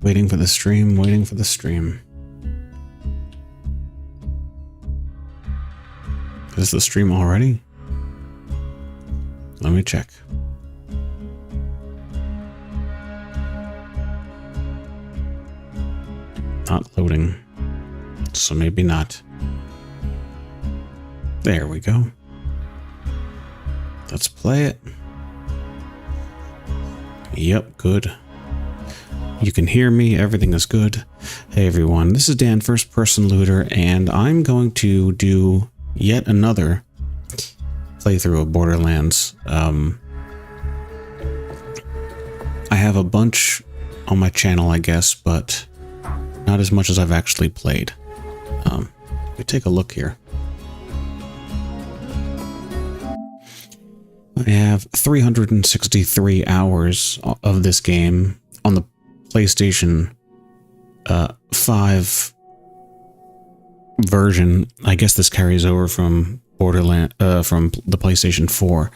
Waiting for the stream, waiting for the stream. Is the stream already? Let me check. Not loading, so maybe not. There we go. Let's play it. Yep, good. You can hear me, everything is good. Hey everyone, this is Dan, First Person Looter, and I'm going to do yet another playthrough of Borderlands. I have a bunch on my channel, I guess, but not as much as I've actually played. Let me take a look here. I have 363 hours of this game on the PlayStation 5 version. I guess this carries over from Borderlands, from the PlayStation 4.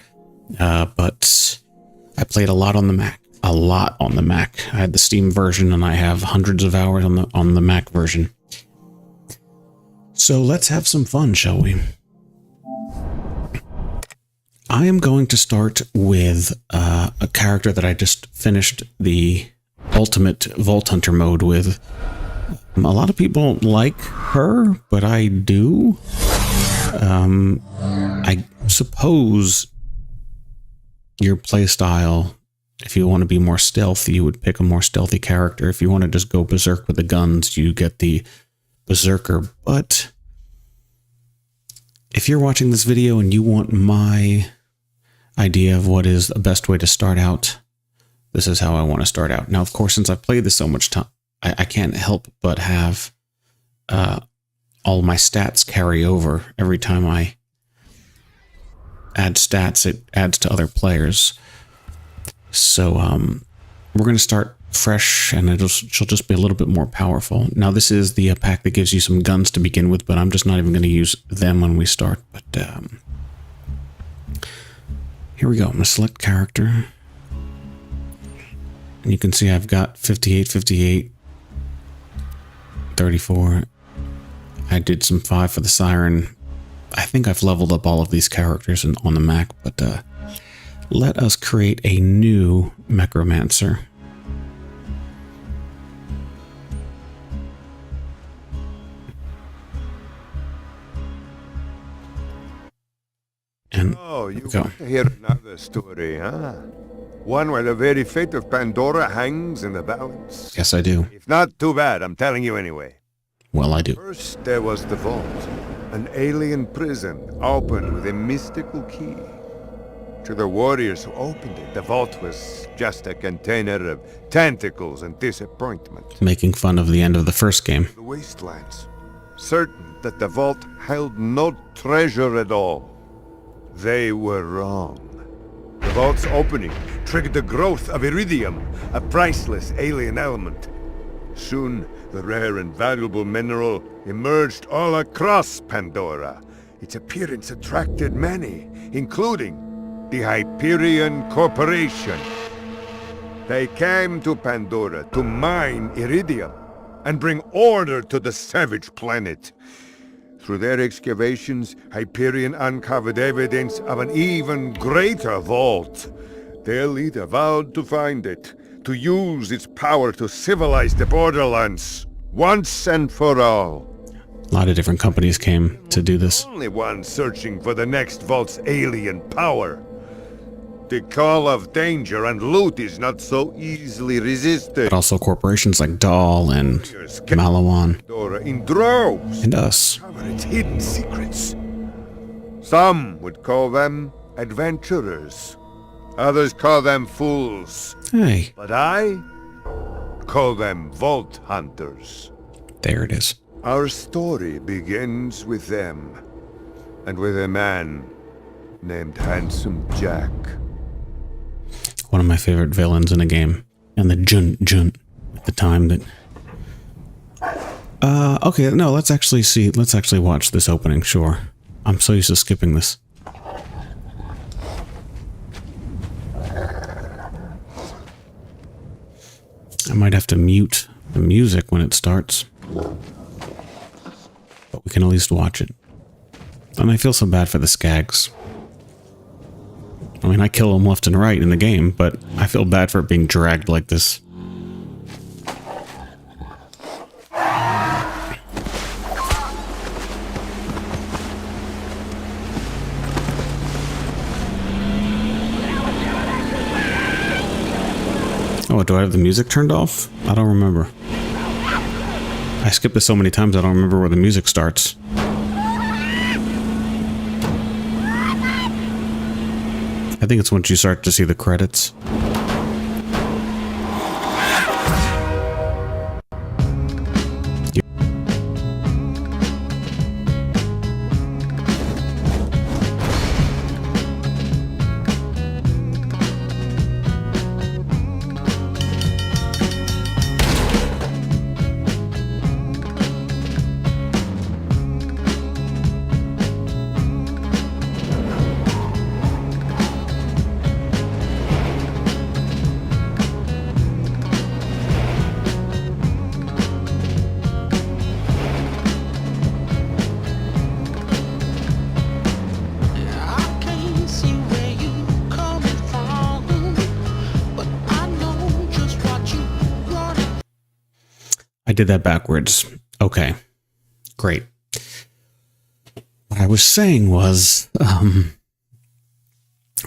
But I played a lot on the Mac. A lot on the Mac. I had the Steam version, and I have hundreds of hours on the Mac version. So let's have some fun, shall we? I am going to start with a character that I just finished the Ultimate Vault Hunter mode with. A lot of people don't like her, but I do. I suppose your playstyle, if you want to be more stealthy, you would pick a more stealthy character. If you want to just go berserk with the guns, you get the berserker. But if you're watching this video and you want my idea of what is the best way to start out, this is how I want to start out. Now, of course, since I've played this so much time, I can't help but have all my stats carry over. Every time I add stats, it adds to other players. So we're going to start fresh, and she'll just be a little bit more powerful. Now, this is the pack that gives you some guns to begin with, but I'm just not even going to use them when we start. But here we go. I'm going to select character. And you can see I've got 58, 58, 34. I did some 5 for the Siren. I think I've leveled up all of these characters on the Mac, but let us create a new Necromancer. And you want to hear another story, huh? One where the very fate of Pandora hangs in the balance? Yes, I do. If not, too bad. I'm telling you anyway. Well, I do. First, there was the vault, an alien prison opened with a mystical key. To the warriors who opened it, the vault was just a container of tentacles and disappointment. Making fun of the end of the first game. The wastelands, certain that the vault held no treasure at all. They were wrong. The vault's opening triggered the growth of iridium, a priceless alien element. Soon, the rare and valuable mineral emerged all across Pandora. Its appearance attracted many, including the Hyperion Corporation. They came to Pandora to mine iridium and bring order to the savage planet. Through their excavations, Hyperion uncovered evidence of an even greater vault. Their leader vowed to find it, to use its power to civilize the Borderlands, once and for all. A lot of different companies came to do this. Only one searching for the next vault's alien power. The call of danger and loot is not so easily resisted. But also corporations like Dahl and Malawan. In droves. And us. Cover its hidden secrets. Some would call them adventurers. Others call them fools. Hey. But I call them vault hunters. There it is. Our story begins with them. And with a man named Handsome Jack. One of my favorite villains in a game. And the Junt at the time that... okay, no, let's actually watch this opening, sure. I'm so used to skipping this. I might have to mute the music when it starts. But we can at least watch it. And I feel so bad for the skags. I mean, I kill them left and right in the game, but I feel bad for it being dragged like this. Oh, do I have the music turned off? I don't remember. I skipped this so many times I don't remember where the music starts. I think it's once you start to see the credits. I did that backwards. Okay. Great. What I was saying was, I'm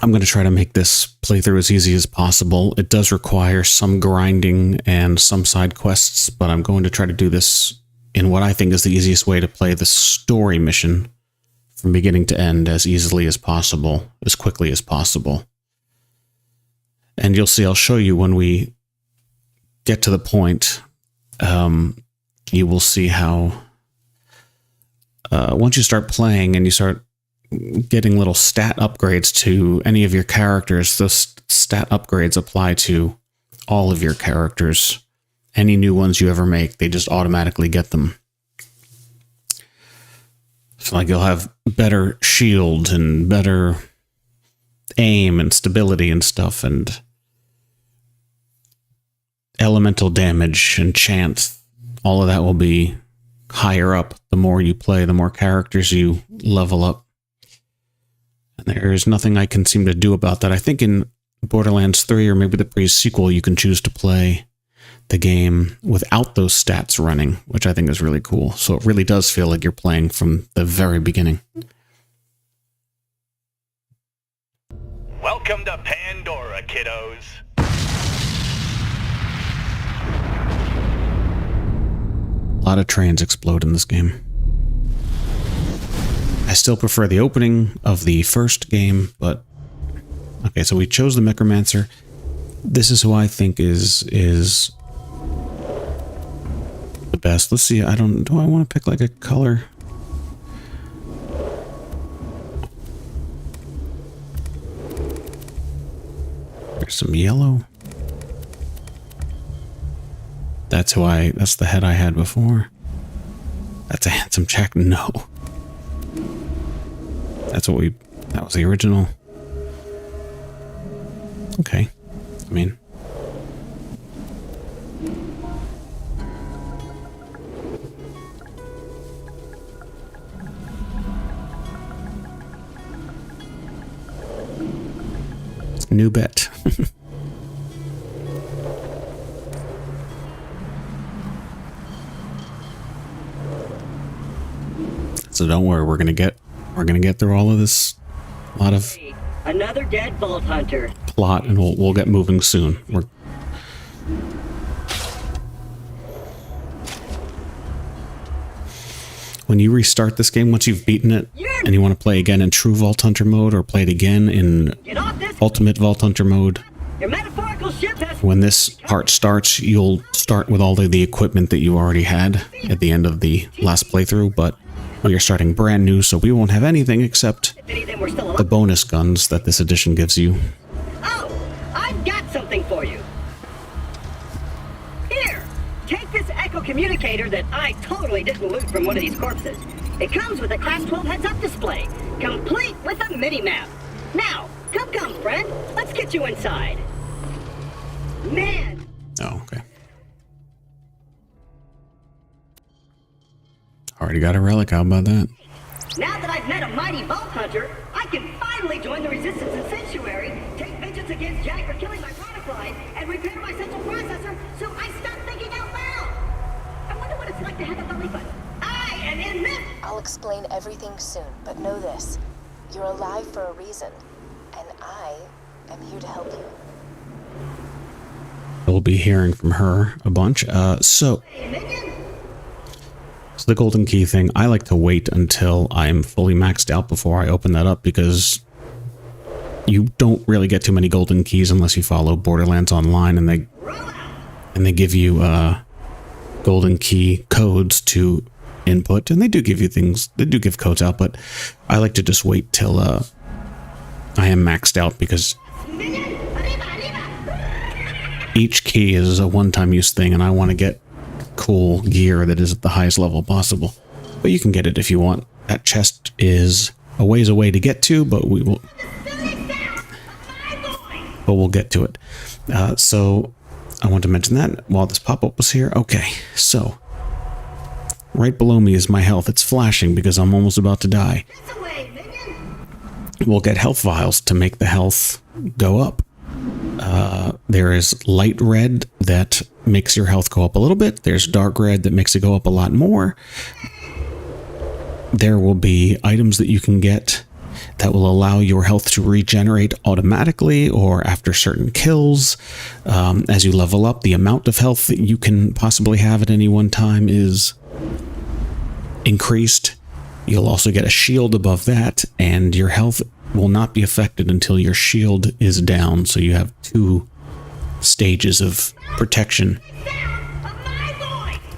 going to try to make this playthrough as easy as possible. It does require some grinding and some side quests, but I'm going to try to do this in what I think is the easiest way to play the story mission from beginning to end as easily as possible, as quickly as possible. And you'll see, I'll show you when we get to the point. You will see how once you start playing and you start getting little stat upgrades to any of your characters, those stat upgrades apply to all of your characters. Any new ones you ever make, they just automatically get them. So like you'll have better shield and better aim and stability and stuff, and elemental damage and chance. All of that will be higher up. The more you play, the more characters you level up. And there's nothing I can seem to do about that. I think in Borderlands 3 or maybe the pre-sequel, you can choose to play the game without those stats running, which I think is really cool. So it really does feel like you're playing from the very beginning. Welcome to Pandora, kiddos. A lot of trains explode in this game. I still prefer the opening of the first game, but... Okay, so we chose the Necromancer. This is who I think is the best. Let's see, do I want to pick like a color? There's some yellow. That's the head I had before. That's a handsome Jack. No. That was the original. Okay. I mean. New bet. So don't worry, we're gonna get through all of this. A lot of another dead vault hunter plot, and we'll get moving soon. When you restart this game, once you've beaten it, and you want to play again in true Vault Hunter mode, or play it again in Ultimate Vault Hunter mode, your metaphorical ship has... when this part starts, you'll start with all of the equipment that you already had at the end of the last playthrough, but we are starting brand new, so we won't have anything except the bonus guns that this edition gives you. Oh, I've got something for you. Here, take this echo communicator that I totally didn't loot from one of these corpses. It comes with a Class 12 heads-up display, complete with a mini-map. Now, come, friend. Let's get you inside. Man. Oh, okay. Already got a relic. How about that? Now that I've met a mighty vault hunter, I can finally join the resistance in Sanctuary, take vengeance against Jack for killing my product line, and repair my central processor so I stop thinking out loud. I wonder what it's like to have a belly button. I am in this. I'll explain everything soon, but know this. You're alive for a reason, and I am here to help you. We'll be hearing from her a bunch. So the golden key thing, I like to wait until I'm fully maxed out before I open that up, because you don't really get too many golden keys unless you follow Borderlands Online, and they give you golden key codes to input, and they do give you things, they do give codes out, but I like to just wait till I am maxed out, because each key is a one-time use thing, and I want to get cool gear that is at the highest level possible. But you can get it if you want. That chest is a ways away to get to, but we'll get to it. So I want to mention that while this pop-up was here. Okay, so right below me is my health. It's flashing because I'm almost about to die. We'll get health vials to make the health go up. There is light red that makes your health go up a little bit. There's dark red that makes it go up a lot more. There will be items that you can get that will allow your health to regenerate automatically or after certain kills. As you level up, the amount of health that you can possibly have at any one time is increased. You'll also get a shield above that, and your health will not be affected until your shield is down. So you have 2 stages of protection.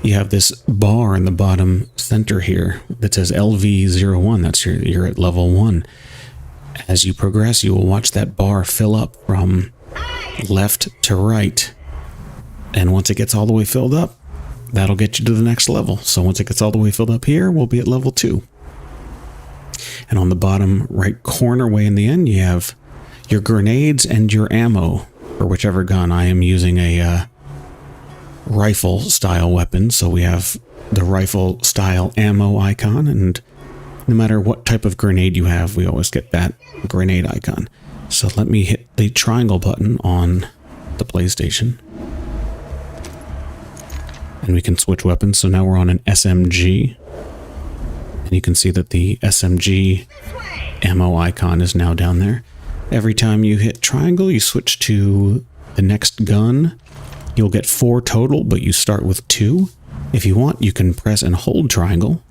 You have this bar in the bottom center here that says LV01. That's you're at level 1. As you progress, you will watch that bar fill up from left to right. And once it gets all the way filled up, that'll get you to the next level. So once it gets all the way filled up here, we'll be at level 2. And on the bottom right corner way in the end, you have your grenades and your ammo for whichever gun. I am using a rifle style weapon, so we have the rifle style ammo icon, and no matter what type of grenade you have, we always get that grenade icon. So let me hit the triangle button on the PlayStation, and we can switch weapons. So now we're on an SMG. And you can see that the SMG ammo icon is now down there. Every time you hit triangle, you switch to the next gun. You'll get 4 total, but you start with 2. If you want, you can press and hold triangle,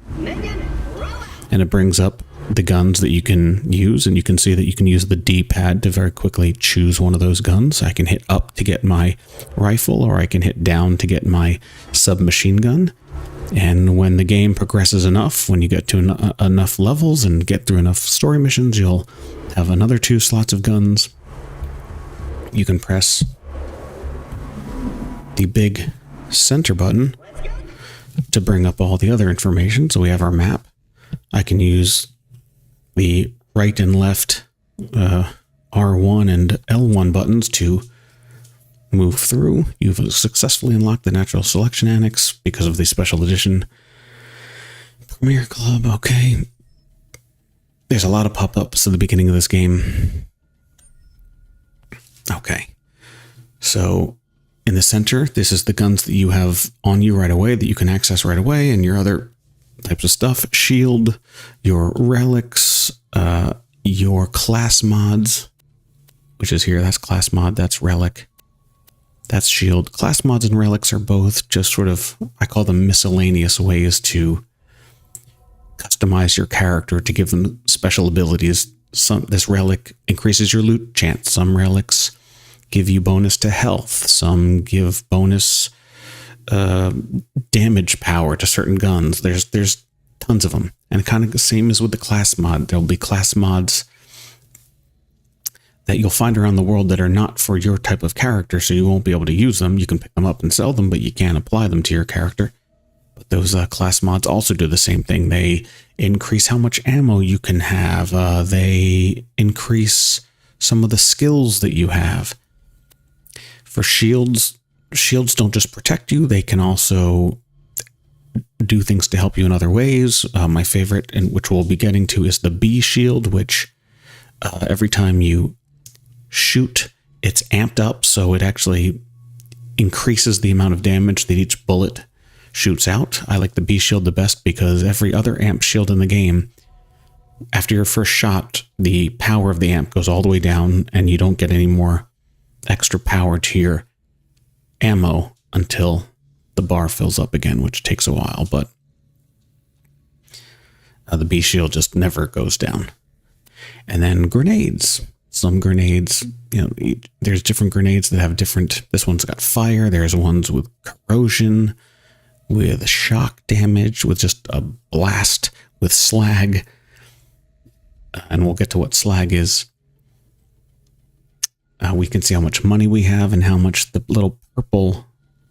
and it brings up the guns that you can use, and you can see that you can use the D-pad to very quickly choose one of those guns. I can hit up to get my rifle, or I can hit down to get my submachine gun. And when the game progresses enough, when you get to enough levels and get through enough story missions, you'll have another 2 slots of guns. You can press the big center button to bring up all the other information. So we have our map. I can use the right and left R1 and L1 buttons to move through. You've successfully unlocked the Natural Selection Annex because of the Special Edition Premier Club. Okay. There's a lot of pop-ups at the beginning of this game. Okay. So in the center, this is the guns that you have on you right away that you can access right away, and your other types of stuff. Shield, your relics, your class mods, which is here. That's class mod. That's relic. That's shield. Class mods and relics are both just sort of, I call them miscellaneous ways to customize your character to give them special abilities. This relic increases your loot chance. Some relics give you bonus to health. Some give bonus damage power to certain guns. There's tons of them. And kind of the same as with the class mod. There'll be class mods that you'll find around the world that are not for your type of character, so you won't be able to use them. You can pick them up and sell them, but you can't apply them to your character. But those class mods also do the same thing. They increase how much ammo you can have. They increase some of the skills that you have. For shields don't just protect you, they can also do things to help you in other ways. My favorite, and which we'll be getting to, is the B shield, which every time you shoot, it's amped up, so it actually increases the amount of damage that each bullet shoots out. I like the B shield the best because every other amp shield in the game, after your first shot, the power of the amp goes all the way down, and you don't get any more extra power to your ammo until the bar fills up again, which takes a while, but the B shield just never goes down. And then grenades. Some grenades, there's different grenades that have different, this one's got fire, there's ones with corrosion, with shock damage, with just a blast, with slag. And we'll get to what slag is. We can see how much money we have and how much the little purple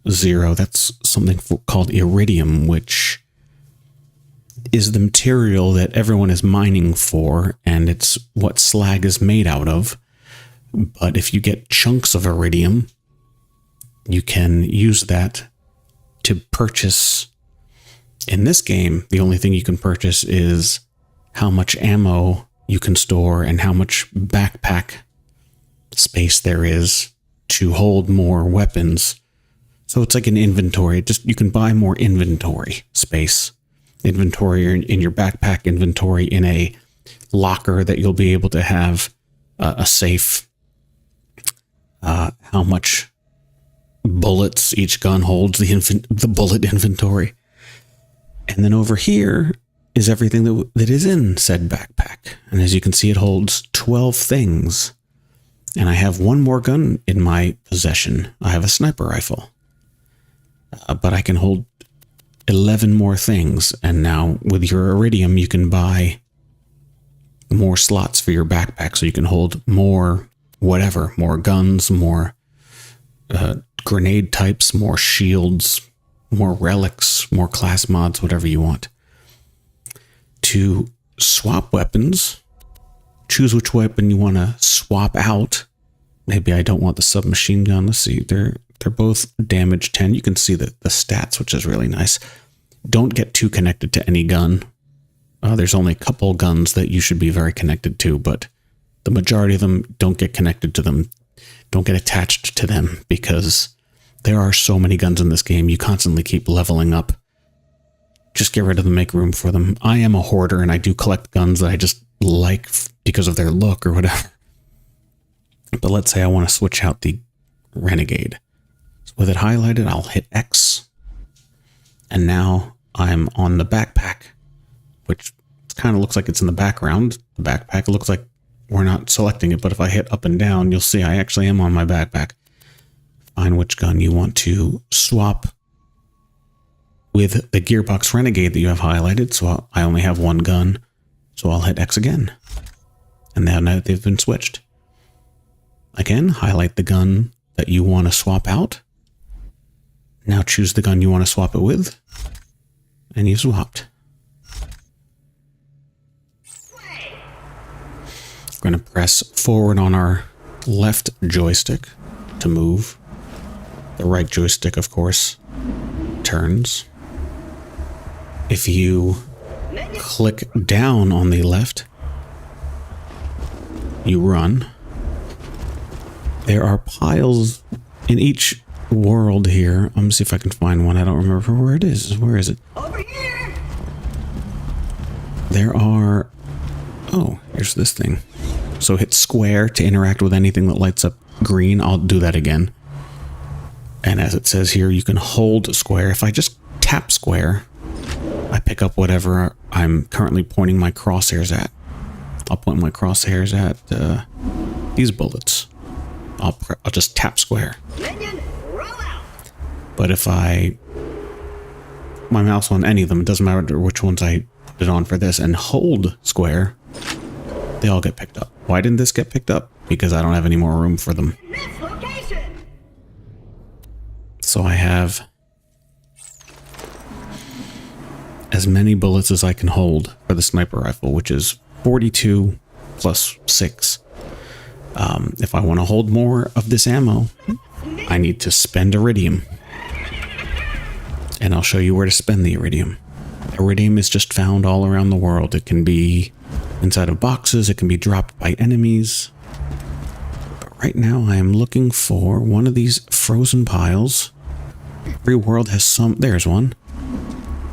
0, that's something called iridium, which is the material that everyone is mining for, and it's what slag is made out of. But if you get chunks of iridium, you can use that to purchase. In this game, the only thing you can purchase is how much ammo you can store and how much backpack space there is to hold more weapons. So it's like an inventory. You can buy more inventory space. Inventory in your backpack, inventory in a locker that you'll be able to have a safe. How much bullets each gun holds, the bullet inventory. And then over here is everything that is in said backpack. And as you can see, it holds 12 things. And I have one more gun in my possession. I have a sniper rifle. But I can hold 11 more things. And now with your iridium, you can buy more slots for your backpack. So you can hold more whatever, more guns, more grenade types, more shields, more relics, more class mods, whatever you want. To swap weapons, choose which weapon you want to swap out. Maybe I don't want the submachine gun. Let's see, they're both damage 10. You can see the stats, which is really nice. Don't get too connected to any gun. There's only a couple guns that you should be very connected to, but the majority of them, don't get connected to them. Don't get attached to them, because there are so many guns in this game. You constantly keep leveling up. Just get rid of them, make room for them. I am a hoarder, and I do collect guns that I just like because of their look or whatever. But let's say I want to switch out the Renegade. So with it highlighted, I'll hit X. And now I'm on the backpack, which kind of looks like it's in the background. The backpack looks like we're not selecting it, but if I hit up and down, you'll see I actually am on my backpack. Find which gun you want to swap with the Gearbox Renegade that you have highlighted. So I only have one gun, so I'll hit X again. And now they've been switched. Again, highlight the gun that you want to swap out. Now choose the gun you want to swap it with. And you swapped. We're going to press forward on our left joystick to move. The right joystick, of course, turns. If you click down on the left, you run. There are piles in each world here. I'm going to see if I can find one. I don't remember where it is. Where is it? Over here! There are... Oh, here's this thing. So hit square to interact with anything that lights up green. I'll do that again. And as it says here, you can hold square. If I just tap square, I pick up whatever I'm currently pointing my crosshairs at. I'll point my crosshairs at these bullets. I'll just tap square. Minion, roll out! But if my mouse on any of them, it doesn't matter which ones I put it on for this, and hold square, they all get picked up. Why didn't this get picked up? Because I don't have any more room for them. This location! So I have as many bullets as I can hold for the sniper rifle, which is 42 plus 6. If I want to hold more of this ammo, I need to spend iridium. And I'll show you where to spend the iridium. Iridium is just found all around the world. It can be inside of boxes, it can be dropped by enemies. But right now I am looking for one of these frozen piles. Every world has some, there's one.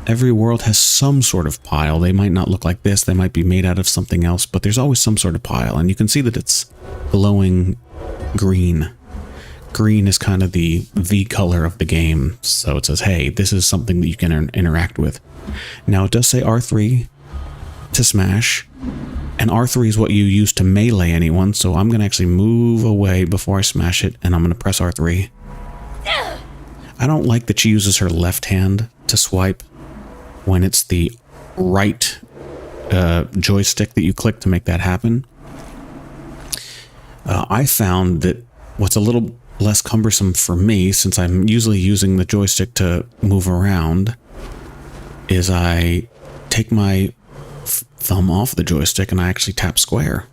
Every world has some sort of pile. They might not look like this, they might be made out of something else, but there's always some sort of pile, and you can see that it's glowing green. Green is kind of the color of the game, so it says, hey, this is something that you can interact with. Now it does say R3 to smash, and R3 is what you use to melee anyone, so I'm going to actually move away before I smash it, and I'm going to press R3. I don't like that she uses her left hand to swipe when it's the right joystick that you click to make that happen. I found that what's a little less cumbersome for me, since I'm usually using the joystick to move around, is I take my thumb off the joystick and I actually tap square.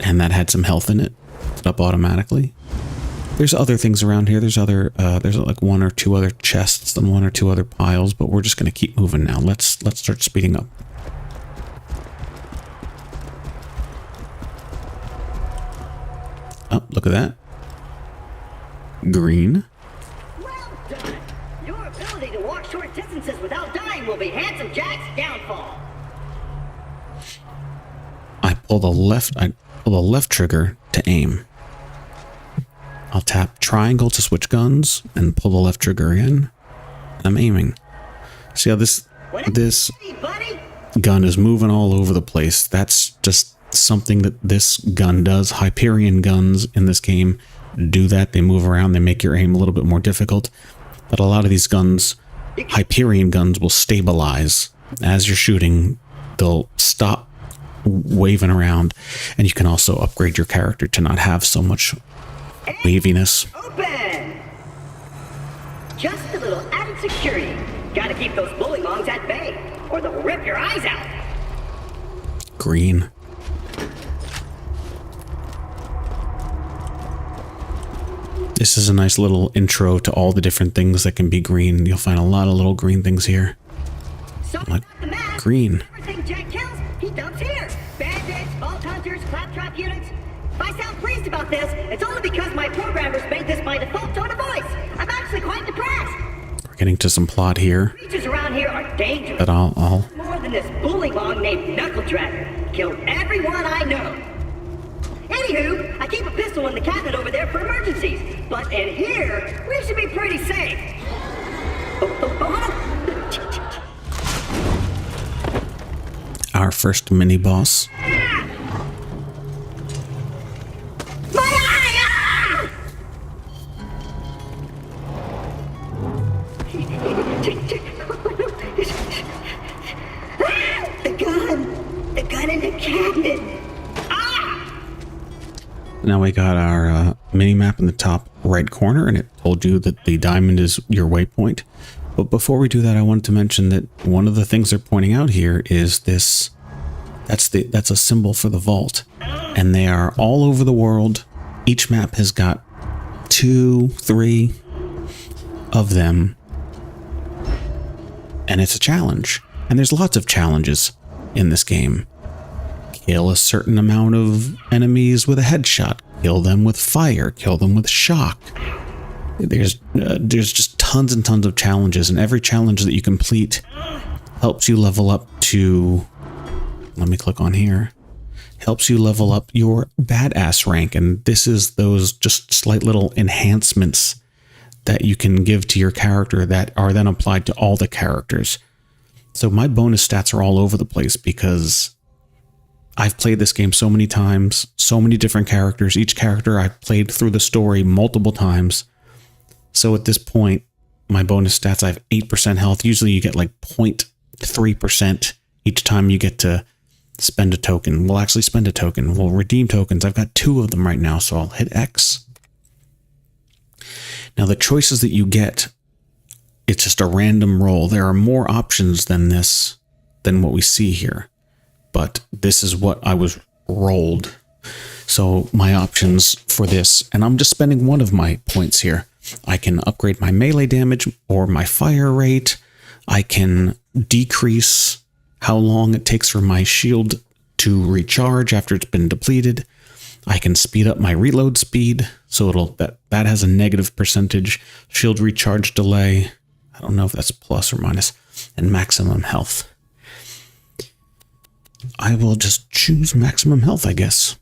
And that had some health in it. It's up automatically. There's other things around here. There's like one or two other chests and one or two other piles, but we're just going to keep moving now. Let's start speeding up. Oh, look at that. Green. Well done. Your ability to walk short distances without dying will be Handsome Jack's downfall. I pull the left trigger to aim. I'll tap triangle to switch guns and pull the left trigger again. I'm aiming. See how this gun is moving all over the place? That's just something that this gun does. Hyperion guns in this game do that. They move around, they make your aim a little bit more difficult. But a lot of these guns, Hyperion guns, will stabilize. As you're shooting, they'll stop waving around, and you can also upgrade your character to not have so much waviness. Open! Just a little added security. Gotta keep those bullymongs at bay, or they'll rip your eyes out. Green. This is a nice little intro to all the different things that can be green. You'll find a lot of little green things here. Like green. Everything Jack kills, he dumps here. Bandits, vault hunters, claptrap units. If I sound pleased about this, it's only because my programmers made this my default tone of voice. I'm actually quite depressed. We're getting to some plot here. Creatures around here are dangerous. But I'll More than this bullymong named Knuckle Dragger. Killed everyone I know. Anywho, I keep a pistol in the cabinet over there for emergencies. But in here, we should be pretty safe. Our first mini boss. My eye! The gun in the cabinet. Now we got our mini map in the top right corner, and it told you that the diamond is your waypoint. But before we do that, I wanted to mention that one of the things they're pointing out here is this. That's a symbol for the vault, and they are all over the world. Each map has got 2, 3 of them, and it's a challenge. And there's lots of challenges in this game. Kill a certain amount of enemies with a headshot. Kill them with fire. Kill them with shock. There's just tons and tons of challenges, and every challenge that you complete helps you level up to... Let me click on here. Helps you level up your badass rank, and this is those just slight little enhancements that you can give to your character that are then applied to all the characters. So my bonus stats are all over the place because I've played this game so many times, so many different characters. Each character I've played through the story multiple times. So at this point, my bonus stats, I have 8% health. Usually you get like 0.3% each time you get to spend a token. We'll actually spend a token. We'll redeem tokens. I've got 2 of them right now, so I'll hit X. Now the choices that you get, it's just a random roll. There are more options than this, than what we see here. But this is what I was rolled. So my options for this, and I'm just spending one of my points here. I can upgrade my melee damage or my fire rate. I can decrease how long it takes for my shield to recharge after it's been depleted. I can speed up my reload speed, so that has a negative percentage. Shield recharge delay, I don't know if that's plus or minus, and maximum health. I will just choose maximum health, I guess.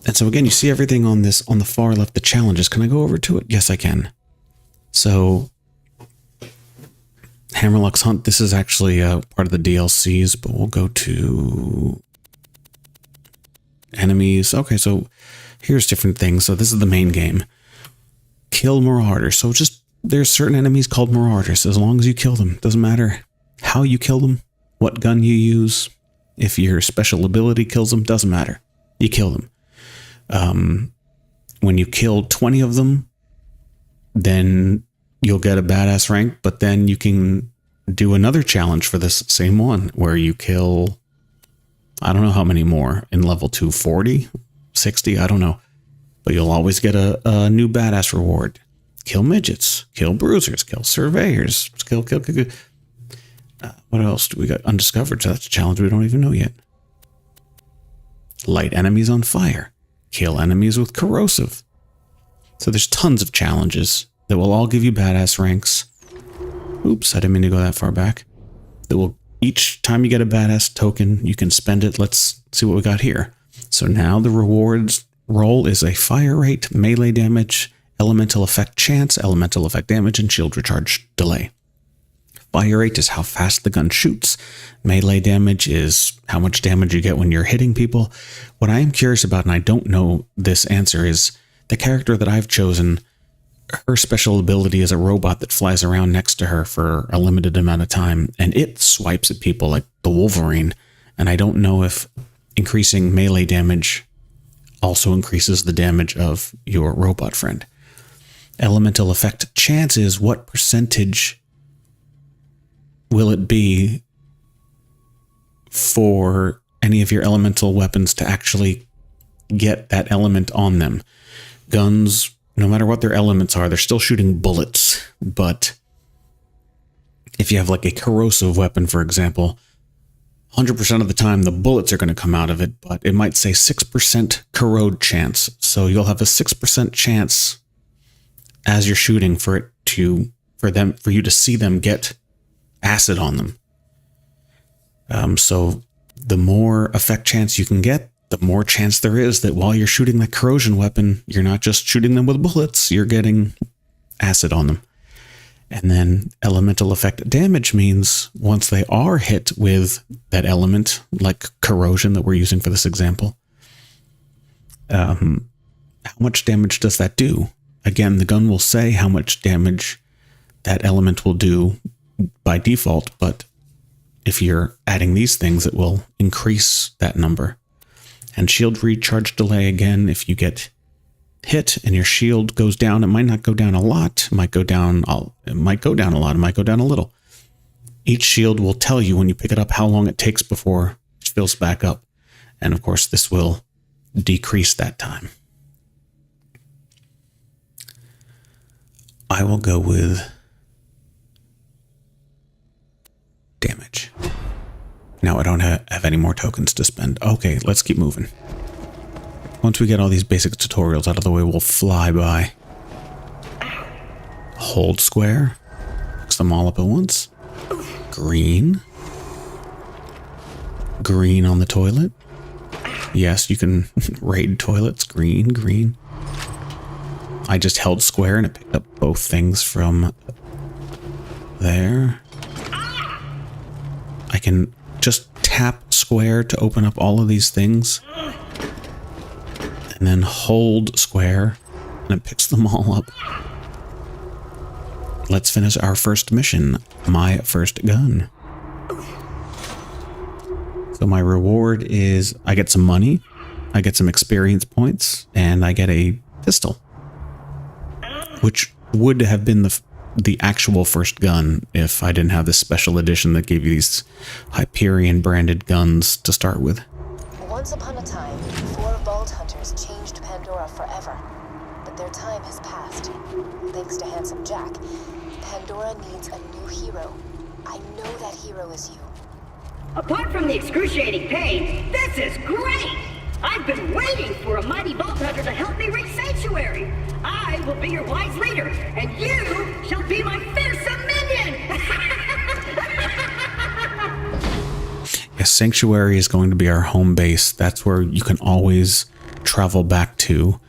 And so again, you see everything on this on the far left, the challenges. Can I go over to it? Yes, I can. So Hammerlock's Hunt, this is actually part of the DLCs, but we'll go to enemies. Okay, so here's different things. So this is the main game. Kill Marauders. So just there's certain enemies called Marauders. As long as you kill them, doesn't matter how you kill them, what gun you use, if your special ability kills them, doesn't matter. You kill them. When you kill 20 of them, then you'll get a badass rank, but then you can do another challenge for this same one where you kill, I don't know how many more in level 2, 40, 60, I don't know. But you'll always get a new badass reward. Kill midgets, kill bruisers, kill surveyors, kill. What else do we got? Undiscovered, so that's a challenge we don't even know yet. Light enemies on fire. Kill enemies with corrosive. So there's tons of challenges that will all give you badass ranks. Oops, I didn't mean to go that far back. That will, each time you get a badass token, you can spend it. Let's see what we got here. So now the rewards roll is a fire rate, melee damage, elemental effect chance, elemental effect damage, and shield recharge delay. Fire rate is how fast the gun shoots. Melee damage is how much damage you get when you're hitting people. What I am curious about, and I don't know this answer, is the character that I've chosen, her special ability is a robot that flies around next to her for a limited amount of time, and it swipes at people like the Wolverine. And I don't know if increasing melee damage also increases the damage of your robot friend. Elemental effect chance is what percentage will it be for any of your elemental weapons to actually get that element on them. Guns, no matter what their elements are, they're still shooting bullets. But if you have like a corrosive weapon, for example, 100% of the time the bullets are going to come out of it, but it might say 6% corrode chance. So you'll have a 6% chance as you're shooting for you to see them get acid on them. So the more effect chance you can get, the more chance there is that while you're shooting that corrosion weapon, you're not just shooting them with bullets, you're getting acid on them. And then elemental effect damage means once they are hit with that element, like corrosion that we're using for this example, how much damage does that do? Again, the gun will say how much damage that element will do by default, but if you're adding these things, it will increase that number. And shield recharge delay, again, if you get hit and your shield goes down, it might not go down a lot, it might go down a lot, it might go down a little. Each shield will tell you when you pick it up how long it takes before it fills back up. And of course, this will decrease that time. I will go with damage. Now I don't have any more tokens to spend. Okay, let's keep moving. Once we get all these basic tutorials out of the way, we'll fly by. Hold square. Mix them all up at once. Green. Green on the toilet. Yes, you can raid toilets. Green, green. I just held square and it picked up both things from there. I can just tap square to open up all of these things. And then hold square and it picks them all up. Let's finish our first mission, my first gun. So my reward is I get some money, I get some experience points, and I get a pistol. Which would have been the actual first gun if I didn't have this special edition that gave you these Hyperion branded guns to start with. Once upon a time, 4 Vault Hunters changed Pandora forever. But Their time has passed. Thanks to Handsome Jack, Pandora needs a new hero. I know that hero is you. Apart from the excruciating pain, this is great! I've been waiting for a mighty Vault Hunter to help me reach Sanctuary. I will be your wise leader, and you shall be my fearsome minion! Yes, Sanctuary is going to be our home base. That's where you can always travel back to.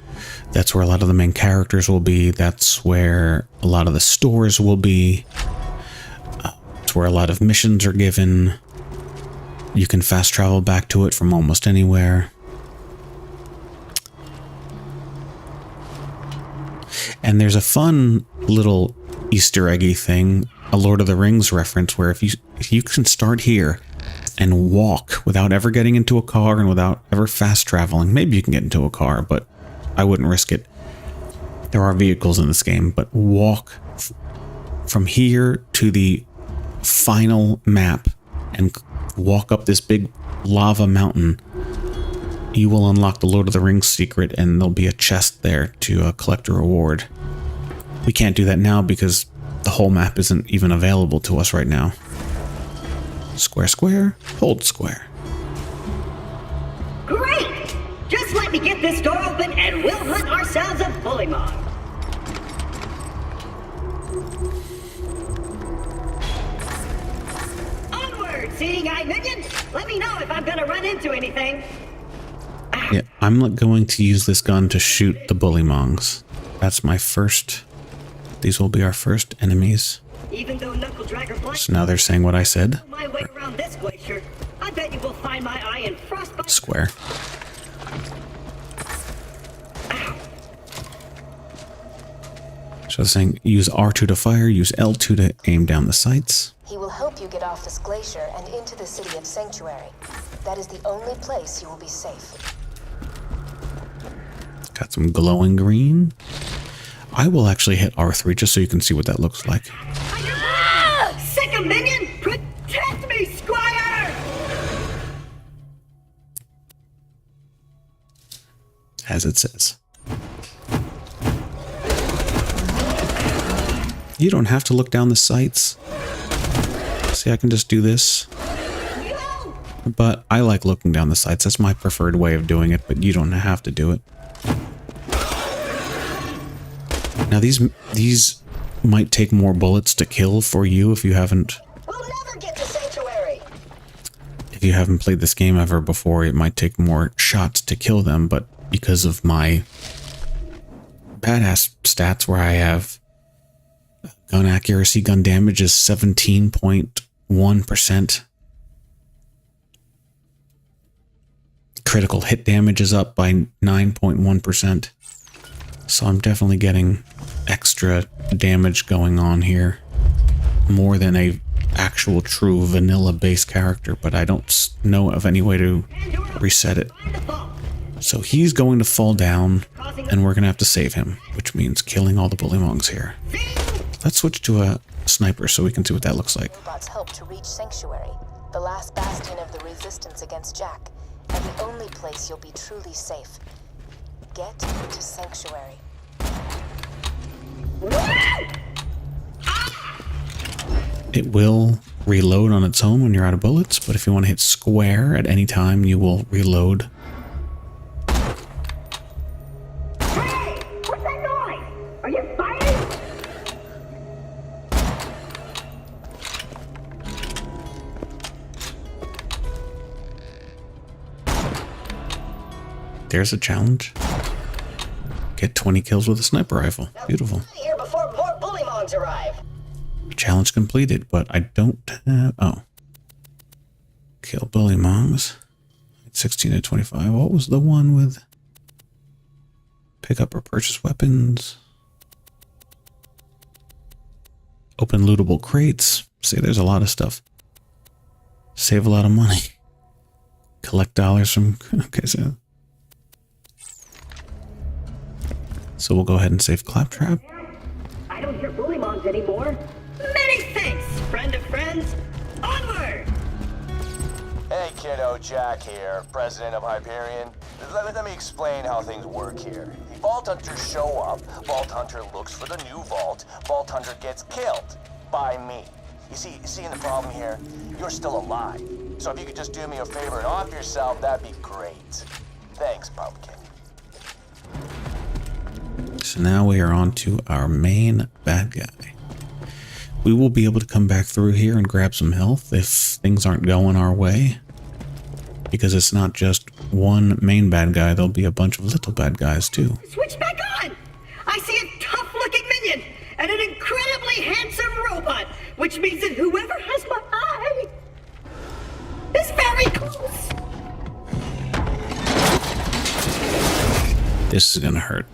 That's where a lot of the main characters will be. That's where a lot of the stores will be. It's where a lot of missions are given. You can fast travel back to it from almost anywhere. And there's a fun little Easter eggy thing, a Lord of the Rings reference, where if you can start here and walk without ever getting into a car and without ever fast traveling, maybe you can get into a car, but I wouldn't risk it. There are vehicles in this game, but walk from here to the final map and walk up this big lava mountain. You will unlock the Lord of the Rings secret, and there'll be a chest there to collect a reward. We can't do that now because the whole map isn't even available to us right now. Square, square, hold square. Great! Just let me get this door open and we'll hunt ourselves a bullymong. Onward, seeing-eye minion! Let me know if I'm gonna run into anything. Yeah, I'm going to use this gun to shoot the bullymongs. That's my first. These will be our first enemies. Even though Knuckle Dragger Blind So now they're saying what I said. my way around this glacier, I bet you will find my eye in frostbite. Square. So they're saying use R2 to fire, use L2 to aim down the sights. He will help you get off this glacier and into the city of Sanctuary. That is the only place you will be safe. Got some glowing green. I will actually hit R3 just so you can see what that looks like. Sick of minion! Protect me, Squire! As it says. You don't have to look down the sights. See, I can just do this. But I like looking down the sights. That's my preferred way of doing it, but you don't have to do it. Now these might take more bullets to kill for you if you haven't We'll never get to Sanctuary! if you haven't played this game ever before. It might take more shots to kill them, but because of my badass stats where I have gun accuracy, gun damage is 17.1%. Critical hit damage is up by 9.1%. So I'm definitely getting extra damage going on here. More than a actual true vanilla base character, but I don't know of any way to reset it. So he's going to fall down, and we're going to have to save him, which means killing all the bullymongs here. Let's switch to a sniper so we can see what that looks like. Robots help to reach Sanctuary, the last bastion of the resistance against Jack, and the only place you'll be truly safe. Get to Sanctuary. It will reload on its own when you're out of bullets, but if you want to hit square at any time, you will reload. Hey! What's that noise? Are you fighting? There's a challenge. Get 20 kills with a sniper rifle. Beautiful. Here before more bullymongs arrive. Challenge completed, but I don't have... Oh. Kill bullymongs. 16 to 25. What was the one with... Pick up or purchase weapons? Open lootable crates. See, there's a lot of stuff. Save a lot of money. Collect dollars from... Okay, so... So we'll go ahead and save Claptrap. I don't hear bullymongs anymore. Many thanks, friend of friends. Onward! Hey kiddo, Jack here, president of Hyperion. let me explain how things work here. The Vault Hunters show up, Vault Hunter looks for the new vault, Vault Hunter gets killed by me. You see the problem here? You're still alive. So if you could just do me a favor and off yourself, that'd be great. Thanks, Pumpkin. So now we are on to our main bad guy. We will be able to come back through here and grab some health if things aren't going our way. Because it's not just one main bad guy, there'll be a bunch of little bad guys too. Switch back on! I see a tough-looking minion and an incredibly handsome robot, which means that whoever has my eye is very close. This is gonna hurt.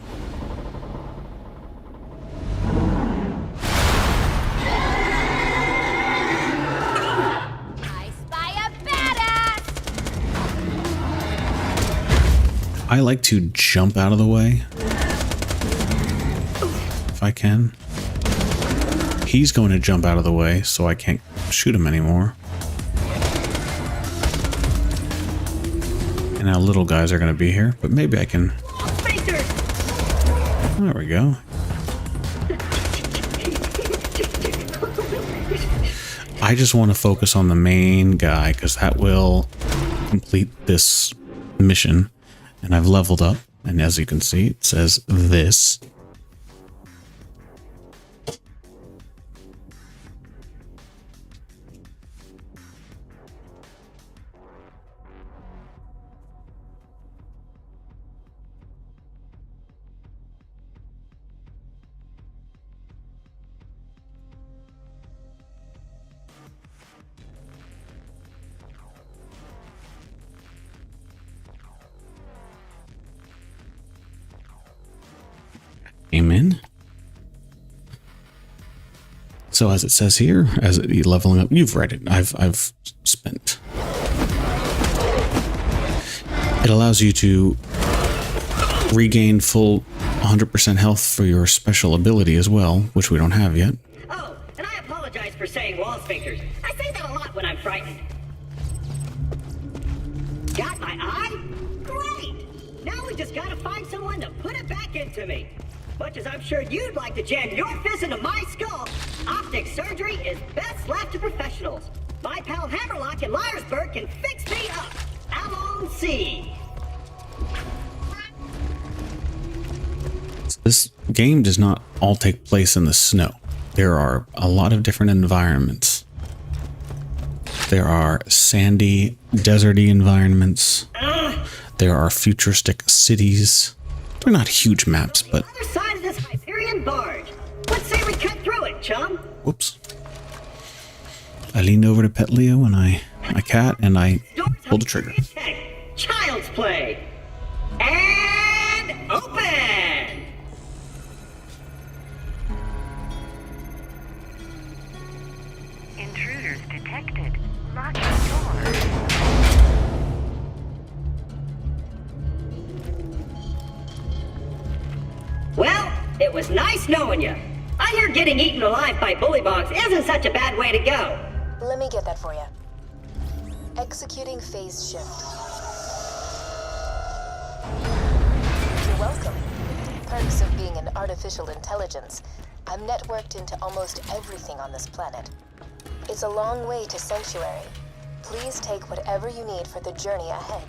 I spy a badass! I like to jump out of the way. If I can. He's going to jump out of the way, so I can't shoot him anymore. And now little guys are going to be here, but maybe I can... There we go. I just want to focus on the main guy, because that will complete this mission. And I've leveled up, and as you can see, it says this. Amen. So as it says here, as it leveling up, you've read it. I've spent. It allows you to regain full 100% health for your special ability as well, which we don't have yet. Oh, and I apologize for saying wall sphincters. I say that a lot when I'm frightened. Got my eye? Great! Now we just gotta find someone to put it back into me. Much as I'm sure you'd like to jam your fist into my skull, optic surgery is best left to professionals. My pal Hammerlock in Myersburg can fix me up. Allons-y. This game does not all take place in the snow. There are a lot of different environments. There are sandy, deserty environments. There are futuristic cities. They're not huge maps, but... Other side of this Hyperion barge. Let's say we cut through it, chum. Whoops. I leaned over to pet Leo and my cat, and I pulled the trigger. Child's play. And open! Intruders detected. Lock your door. Well, it was nice knowing you. I hear getting eaten alive by bullybogs isn't such a bad way to go. Let me get that for you. Executing phase shift. You're welcome. Perks of being an artificial intelligence. I'm networked into almost everything on this planet. It's a long way to Sanctuary. Please take whatever you need for the journey ahead.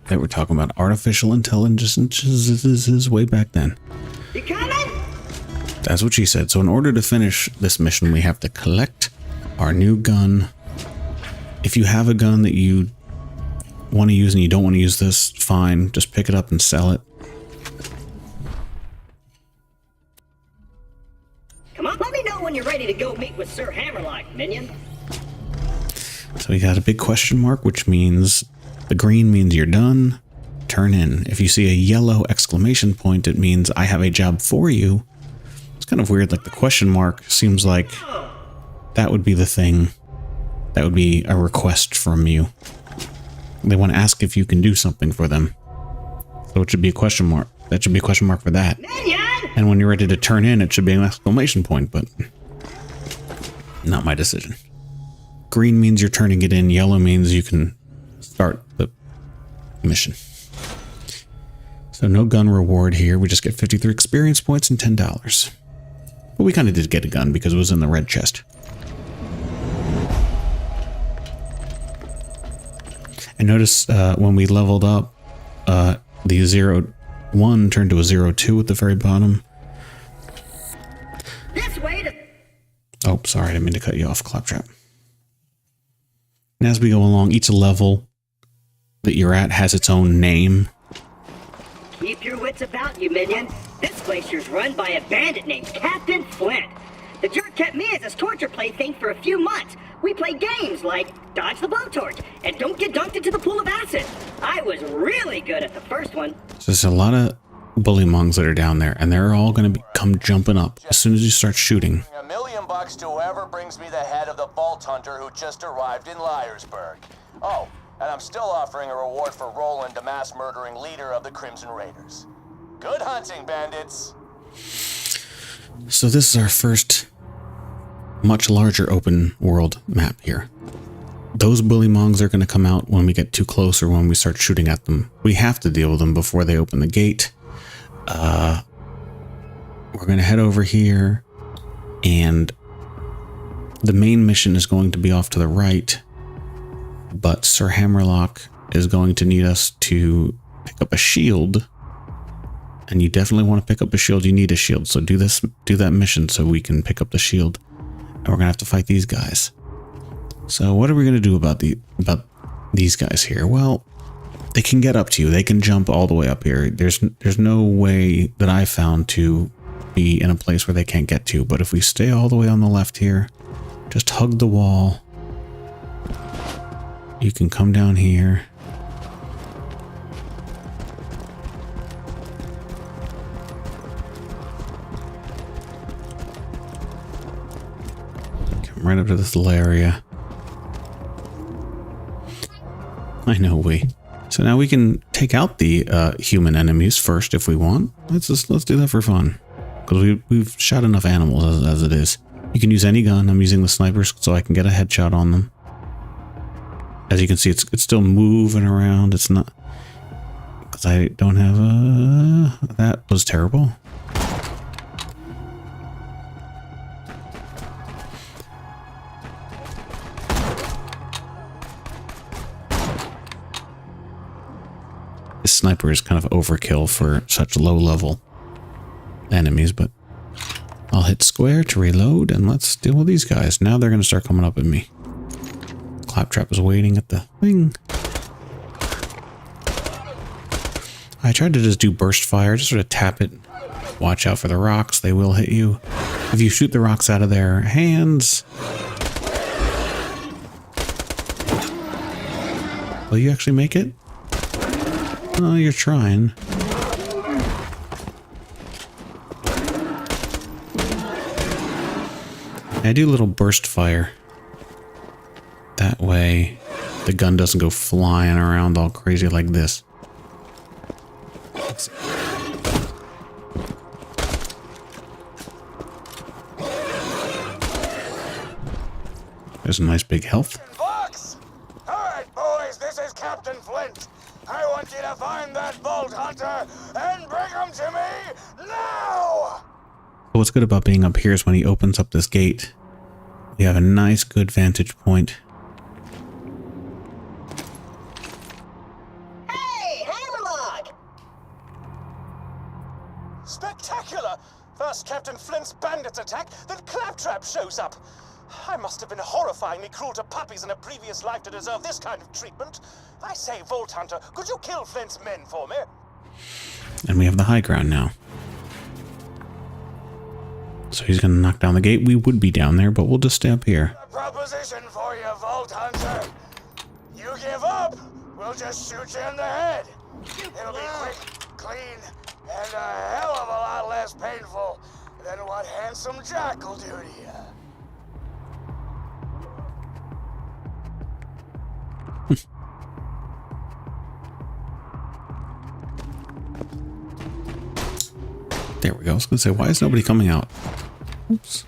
They were talking about artificial intelligence way back then. You coming? That's what she said. So in order to finish this mission, we have to collect our new gun. If you have a gun that you want to use and you don't want to use this, fine. Just pick it up and sell it. Come on, let me know when you're ready to go meet with Sir Hammerlock, minion. So we got a big question mark, which means the green means you're done. Turn in. If you see a yellow exclamation point, it means I have a job for you. It's kind of weird. Like the question mark seems like that would be the thing. That would be a request from you. They want to ask if you can do something for them. So it should be a question mark. That should be a question mark for that. Minion! And when you're ready to turn in, it should be an exclamation point, but not my decision. Green means you're turning it in. Yellow means you can start the mission. So no gun reward here. We just get 53 experience points and $10. But we kind of did get a gun because it was in the red chest. And notice when we leveled up, the 0-1 turned to a 0-2 at the very bottom. This way to... Oh, sorry, I didn't mean to cut you off, Claptrap. And as we go along, each level that you're at has its own name. Keep your wits about you, minion. This glacier's run by a bandit named Captain Flint. The jerk kept me as his torture plaything for a few months. We played games like Dodge the Blowtorch and Don't Get Dunked into the Pool of Acid. I was really good at the first one. So there's a lot of bullymongs that are down there, and they're all going to come jumping up as soon as you start shooting. $1 million to whoever brings me the head of the Vault Hunter who just arrived in Liarsburg. Oh, and I'm still offering a reward for Roland, the mass murdering leader of the Crimson Raiders. Good hunting, bandits. So this is our first much larger open world map here. Those bullymongs are going to come out when we get too close or when we start shooting at them. We have to deal with them before they open the gate. We're going to head over here, and the main mission is going to be off to the right, but Sir Hammerlock is going to need us to pick up a shield. And you definitely want to pick up a shield. You need a shield. So do that mission so we can pick up the shield. And we're going to have to fight these guys. So what are we going to do about these guys here? Well, they can get up to you. They can jump all the way up here. There's no way that I found to be in a place where they can't get to. But if we stay all the way on the left here, just hug the wall. You can come down here. Right up to this little area. I know So now we can take out the human enemies first if we want. Let's do that for fun. Because we've shot enough animals as it is. You can use any gun. I'm using the snipers so I can get a headshot on them. As you can see, it's still moving around. It's not... Because I don't have a... That was terrible. This sniper is kind of overkill for such low-level enemies, but I'll hit square to reload, and let's deal with these guys. Now they're going to start coming up at me. Claptrap is waiting at the thing. I tried to just do burst fire, just sort of tap it. Watch out for the rocks, they will hit you. If you shoot the rocks out of their hands... Will you actually make it? Oh, you're trying. I do a little burst fire. That way, the gun doesn't go flying around all crazy like this. There's a nice big health. Alright, boys, this is Captain Flint. I want you to find that Vault Hunter and bring him to me now! What's good about being up here is when he opens up this gate, we have a nice, good vantage point. Hey, Hammerlock! Spectacular! First Captain Flint's bandits attack, then Claptrap shows up. I must have been horrifyingly cruel to puppies in a previous life to deserve this kind of treatment. I say, Vault Hunter, could you kill Flint's men for me? And we have the high ground now. So he's going to knock down the gate. We would be down there, but we'll just stay up here. A proposition for you, Vault Hunter. You give up, we'll just shoot you in the head. It'll be quick, clean, and a hell of a lot less painful than what Handsome Jack will do to you. There we go. I was going to say, why is nobody coming out? Oops.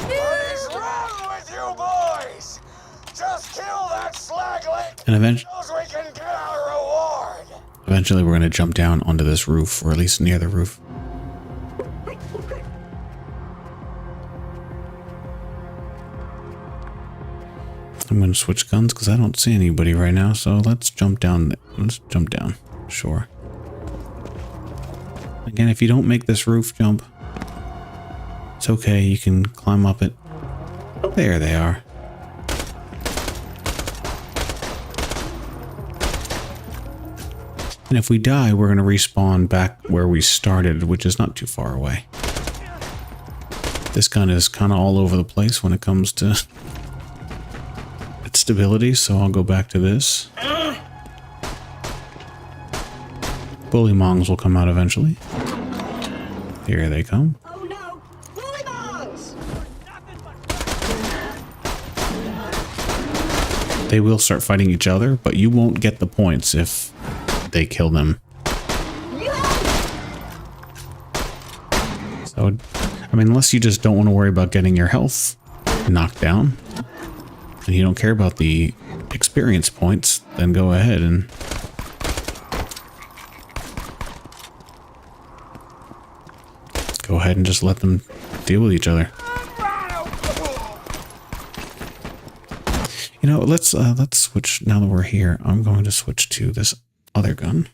What is wrong with you boys? Just like. And Knows we can get our reward. eventually we're going to jump down onto this roof, or at least near the roof. I'm going to switch guns because I don't see anybody right now, so let's jump down. Let's jump down. Sure. Again, if you don't make this roof jump, it's okay. You can climb up it. There they are. And if we die, we're going to respawn back where we started, which is not too far away. This gun is kind of all over the place when it comes to its stability, so I'll go back to this. Bullymongs will come out eventually. Here they come. Oh no! Bullymongs! They will start fighting each other, but you won't get the points if they kill them. So, I mean, unless you just don't want to worry about getting your health knocked down, and you don't care about the experience points, then go ahead and just let them deal with each other. You know, let's switch. Now that we're here, I'm going to switch to this other gun.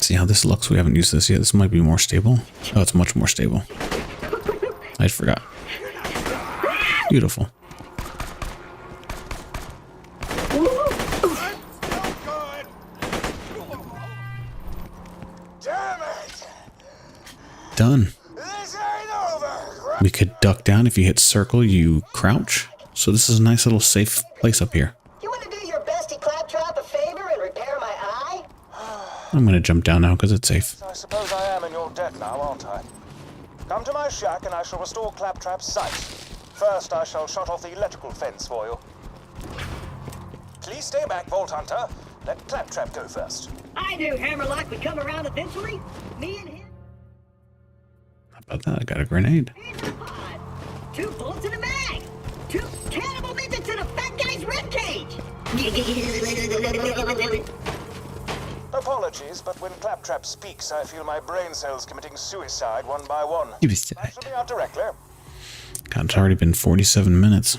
See how this looks. We haven't used this yet. This might be more stable. Oh, it's much more stable. I forgot. Beautiful. Damn it! Done. This ain't over. We could duck down. If you hit circle, you crouch. So this is a nice little safe place up here. You want to do your bestie Claptrap a favor and repair my eye? I'm going to jump down now because it's safe. I suppose I am in your debt now, aren't I? Come to my shack and I shall restore Claptrap's sight. First, I shall shut off the electrical fence for you. Please stay back, Vault Hunter. Let Claptrap go first. I knew Hammerlock would come around eventually. Me and him. How about that? I got a grenade. In the pod. 2 bullets in a mag. 2 cannibal midgets in a fat guy's ribcage. Apologies, but when Claptrap speaks, I feel my brain cells committing suicide one by one. You I shall be out directly. God, it's already been 47 minutes.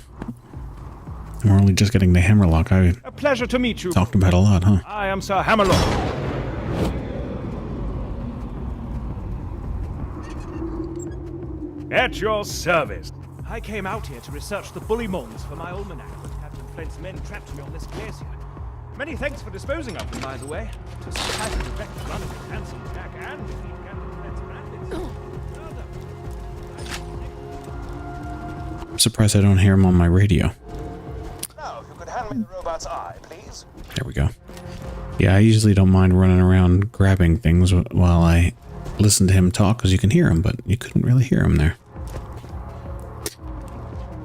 And we're only just getting the Hammerlock. I A pleasure to meet you. talked about a lot, huh? I am Sir Hammerlock. At your service. I came out here to research the Bullymongs for my almanac, but Captain Flint's men trapped me on this glacier. Many thanks for disposing of them, by the way. To surprise the direct run of the handsome attack and defeat Captain Flint's bandits. I'm surprised I don't hear him on my radio. Now, if you could hand me the robot's eye, please. There we go. Yeah, I usually don't mind running around grabbing things while I listen to him talk, because you can hear him, but you couldn't really hear him there.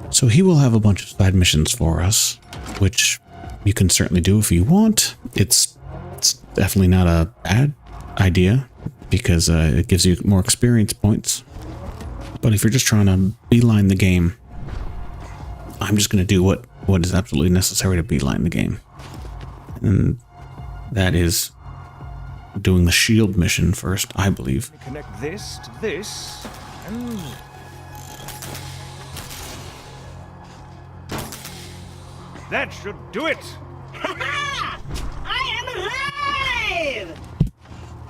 So he will have a bunch of side missions for us, which you can certainly do if you want. It's definitely not a bad idea, because it gives you more experience points. But if you're just trying to beeline the game, I'm just going to do what is absolutely necessary to beeline the game. And that is doing the shield mission first, I believe. Connect this to this, and... that should do it! Ha-ha! I am alive!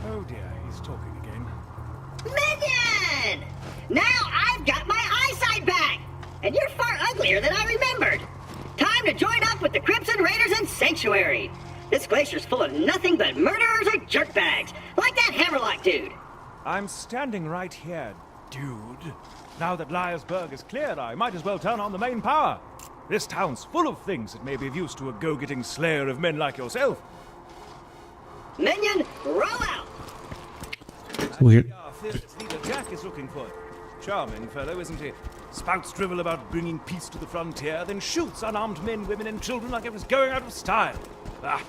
Oh dear, he's talking again. Minion! Now I've got my eyesight back! And you're far uglier than I remembered! Time to join up with the Crimson Raiders in Sanctuary! This glacier's full of nothing but murderers or jerkbags, like that Hammerlock dude! I'm standing right here, dude. Now that Liarsburg is cleared, I might as well turn on the main power. This town's full of things that may be of use to a go-getting slayer of men like yourself. Minion, roll out! Weird. Our fearless leader Jack is looking for you. Charming fellow, isn't he? Spouts drivel about bringing peace to the frontier, then shoots unarmed men, women, and children like it was going out of style. Ah,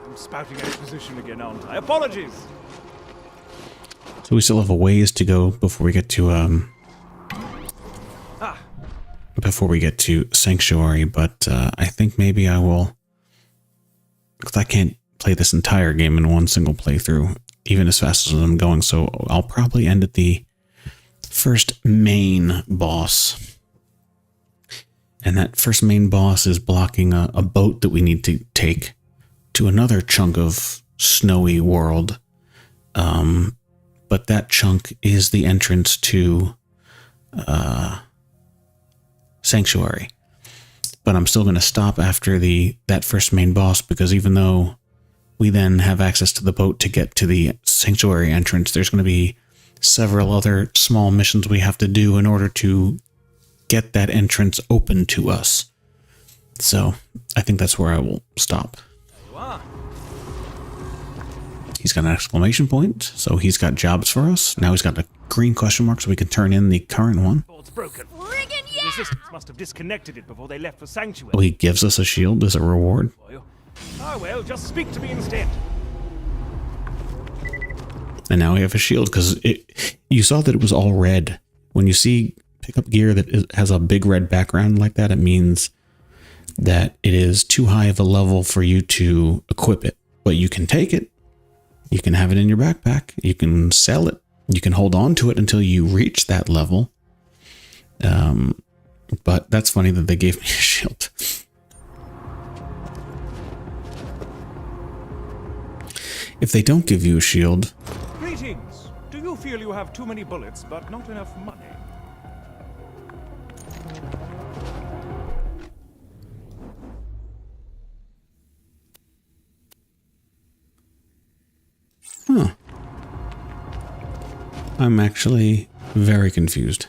I'm spouting exposition again, aren't I? Apologies! So we still have a ways to go before we get to before we get to Sanctuary, but I think maybe I will, because I can't play this entire game in one single playthrough, even as fast as I'm going, so I'll probably end at the first main boss. And that first main boss is blocking a boat that we need to take to another chunk of snowy world. But that chunk is the entrance to Sanctuary. But I'm still going to stop after that first main boss, because even though we then have access to the boat to get to the Sanctuary entrance, there's going to be several other small missions we have to do in order to get that entrance open to us. So I think that's where I will stop. He's got an exclamation point, so he's got jobs for us. Now he's got a green question mark, so we can turn in the current one. It's broken. The resistance must have disconnected it before they left for Sanctuary. Oh, he gives us a shield as a reward. Oh well, just speak to me instead. And now we have a shield, because you saw that it was all red. When you see pick up gear that has a big red background like that, it means that it is too high of a level for you to equip it. But you can take it. You can have it in your backpack. You can sell it. You can hold on to it until you reach that level. But that's funny that they gave me a shield. If they don't give you a shield... Greetings. Do you feel you have too many bullets but not enough money? Huh. I'm actually very confused.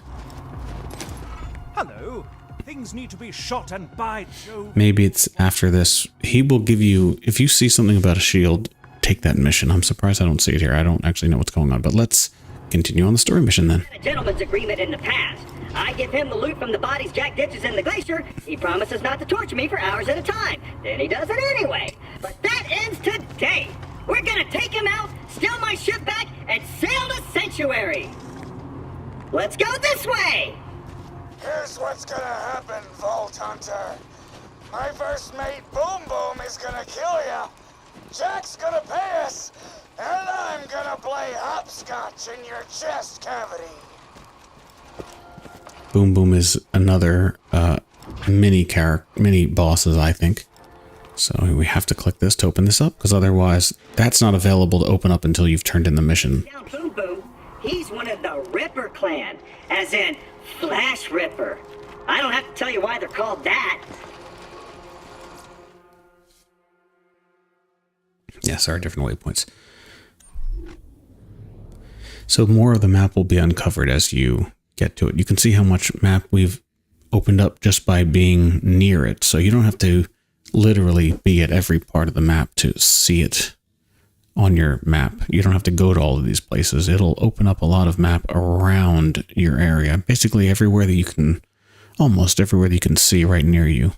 Hello. Things need to be shot, and by Jove. Maybe it's after this. He will give you, if you see something about a shield, take that mission. I'm surprised I don't see it here. I don't actually know what's going on, but let's continue on the story mission then. A gentleman's agreement in the past. I give him the loot from the bodies Jack ditches in the glacier. He promises not to torture me for hours at a time. Then he does it anyway. But that ends today. We're gonna take him out, steal my ship back, and sail to Sanctuary. Let's go this way! Here's what's gonna happen, Vault Hunter. My first mate, Boom Boom, is gonna kill ya. Jack's gonna pay us, and I'm gonna play hopscotch in your chest cavity. Boom Boom is another mini bosses, I think. So we have to click this to open this up, because otherwise that's not available to open up until you've turned in the mission. Now, Boom Boom, he's one of the Ripper clan, as in Flash Ripper. I don't have to tell you why they're called that. Yes, there are different waypoints. So more of the map will be uncovered as you get to it. You can see how much map we've opened up just by being near it. So you don't have to literally be at every part of the map to see it on your map. You don't have to go to all of these places. It'll open up a lot of map around your area. Basically everywhere that you can, almost everywhere that you can see right near you.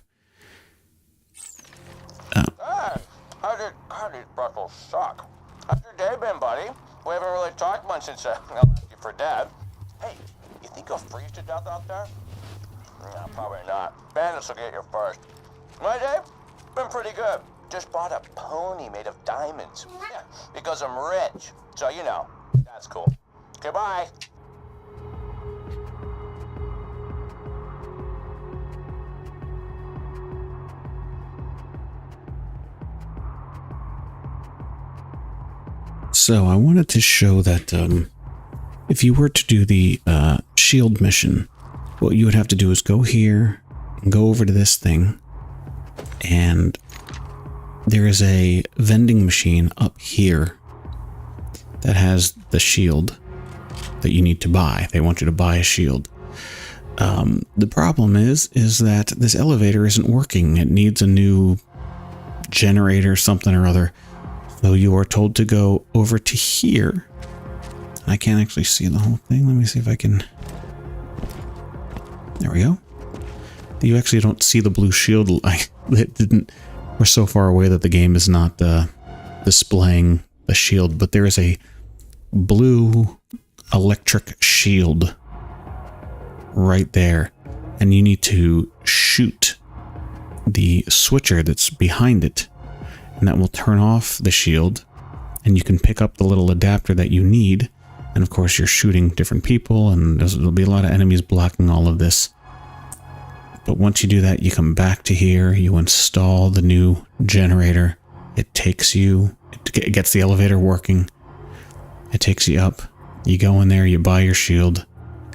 How did Brussels suck? How's your day been, buddy? We haven't really talked much since I left you for dead. Hey, you think you'll freeze to death out there? No, probably not. Bandits will get you first. My day? Been pretty good. Just bought a pony made of diamonds. Yeah, because I'm rich. So, you know, that's cool. Goodbye. So I wanted to show that if you were to do the shield mission, what you would have to do is go here, and go over to this thing, and there is a vending machine up here that has the shield that you need to buy. They want you to buy a shield. The problem is that this elevator isn't working. It needs a new generator, something or other. So you are told to go over to here. I can't actually see the whole thing. Let me see if I can. There we go. You actually don't see the blue shield. We're so far away that the game is not displaying the shield, but there is a blue electric shield right there. and you need to shoot the switcher that's behind it, and that will turn off the shield, and you can pick up the little adapter that you need. And of course you're shooting different people, and there'll be a lot of enemies blocking all of this. But once you do that, you come back to here, you install the new generator. It takes you, it gets the elevator working. It takes you up. You go in there, you buy your shield,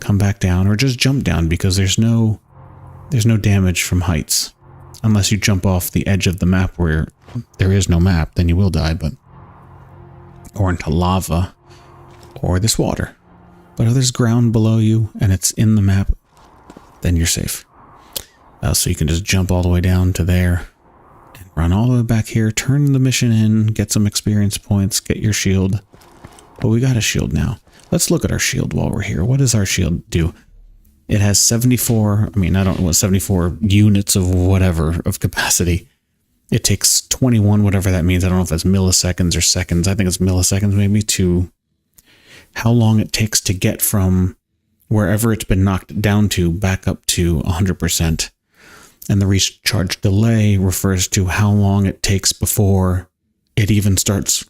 come back down, or just jump down, because there's no damage from heights. Unless you jump off the edge of the map where there is no map, then you will die, but or into lava or this water. But if there's ground below you and it's in the map, then you're safe. So you can just jump all the way down to there and run all the way back here, turn the mission in, get some experience points, get your shield. But we got a shield now. Let's look at our shield while we're here. What does our shield do? It has 74, I don't know what, 74 units of whatever, of capacity. It takes 21, whatever that means. I don't know if that's milliseconds or seconds. I think it's milliseconds maybe, to how long it takes to get from wherever it's been knocked down to back up to 100%. And the recharge delay refers to how long it takes before it even starts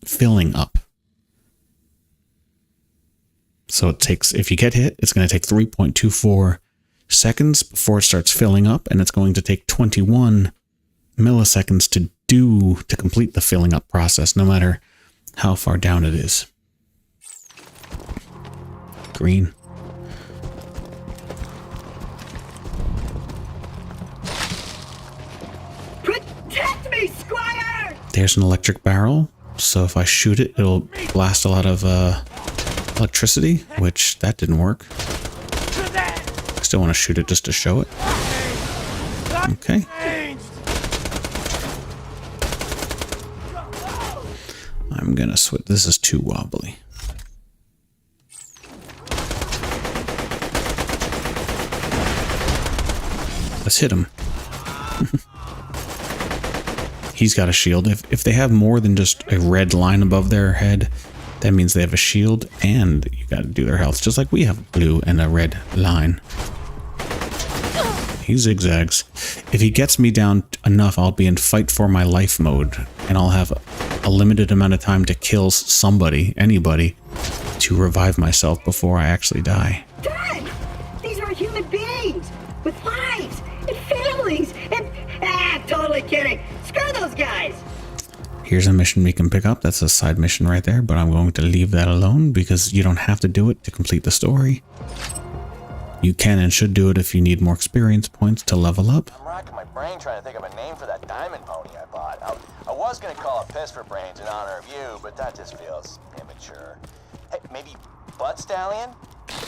filling up. So it takes, if you get hit, it's going to take 3.24 seconds before it starts filling up, and it's going to take 21 milliseconds to complete the filling up process, no matter how far down it is. Green. Protect me, Squire! There's an electric barrel, so if I shoot it, it'll blast a lot of electricity, which that didn't work. I still want to shoot it just to show it. Okay. I'm gonna switch. This is too wobbly. Let's hit him. He's got a shield. If they have more than just a red line above their head, that means they have a shield, and you got to do their health, just like we have blue and a red line. He zigzags. If he gets me down enough, I'll be in fight for my life mode, and I'll have a limited amount of time to kill somebody, anybody, to revive myself before I actually die. Dad! These are human beings with lives and families and... totally kidding. Screw those guys! Here's a mission we can pick up. That's a side mission right there, but I'm going to leave that alone because you don't have to do it to complete the story. You can and should do it if you need more experience points to level up. I'm racking my brain trying to think of a name for that diamond pony I bought. I was going to call it Piss for Brains in honor of you, but that just feels immature. Hey, maybe Butt Stallion?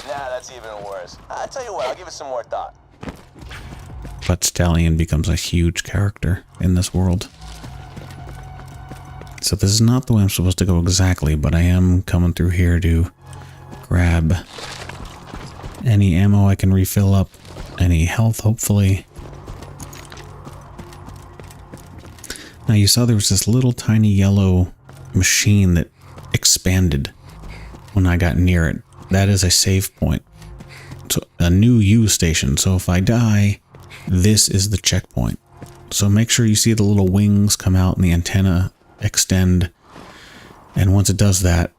Nah, that's even worse. I'll tell you what, I'll give it some more thought. Butt Stallion becomes a huge character in this world. So this is not the way I'm supposed to go exactly, but I am coming through here to grab any ammo I can refill up, any health, hopefully. Now you saw there was this little tiny yellow machine that expanded when I got near it. That is a save point. So a new U station. So if I die, this is the checkpoint. So make sure you see the little wings come out and the antenna extend, and once it does that,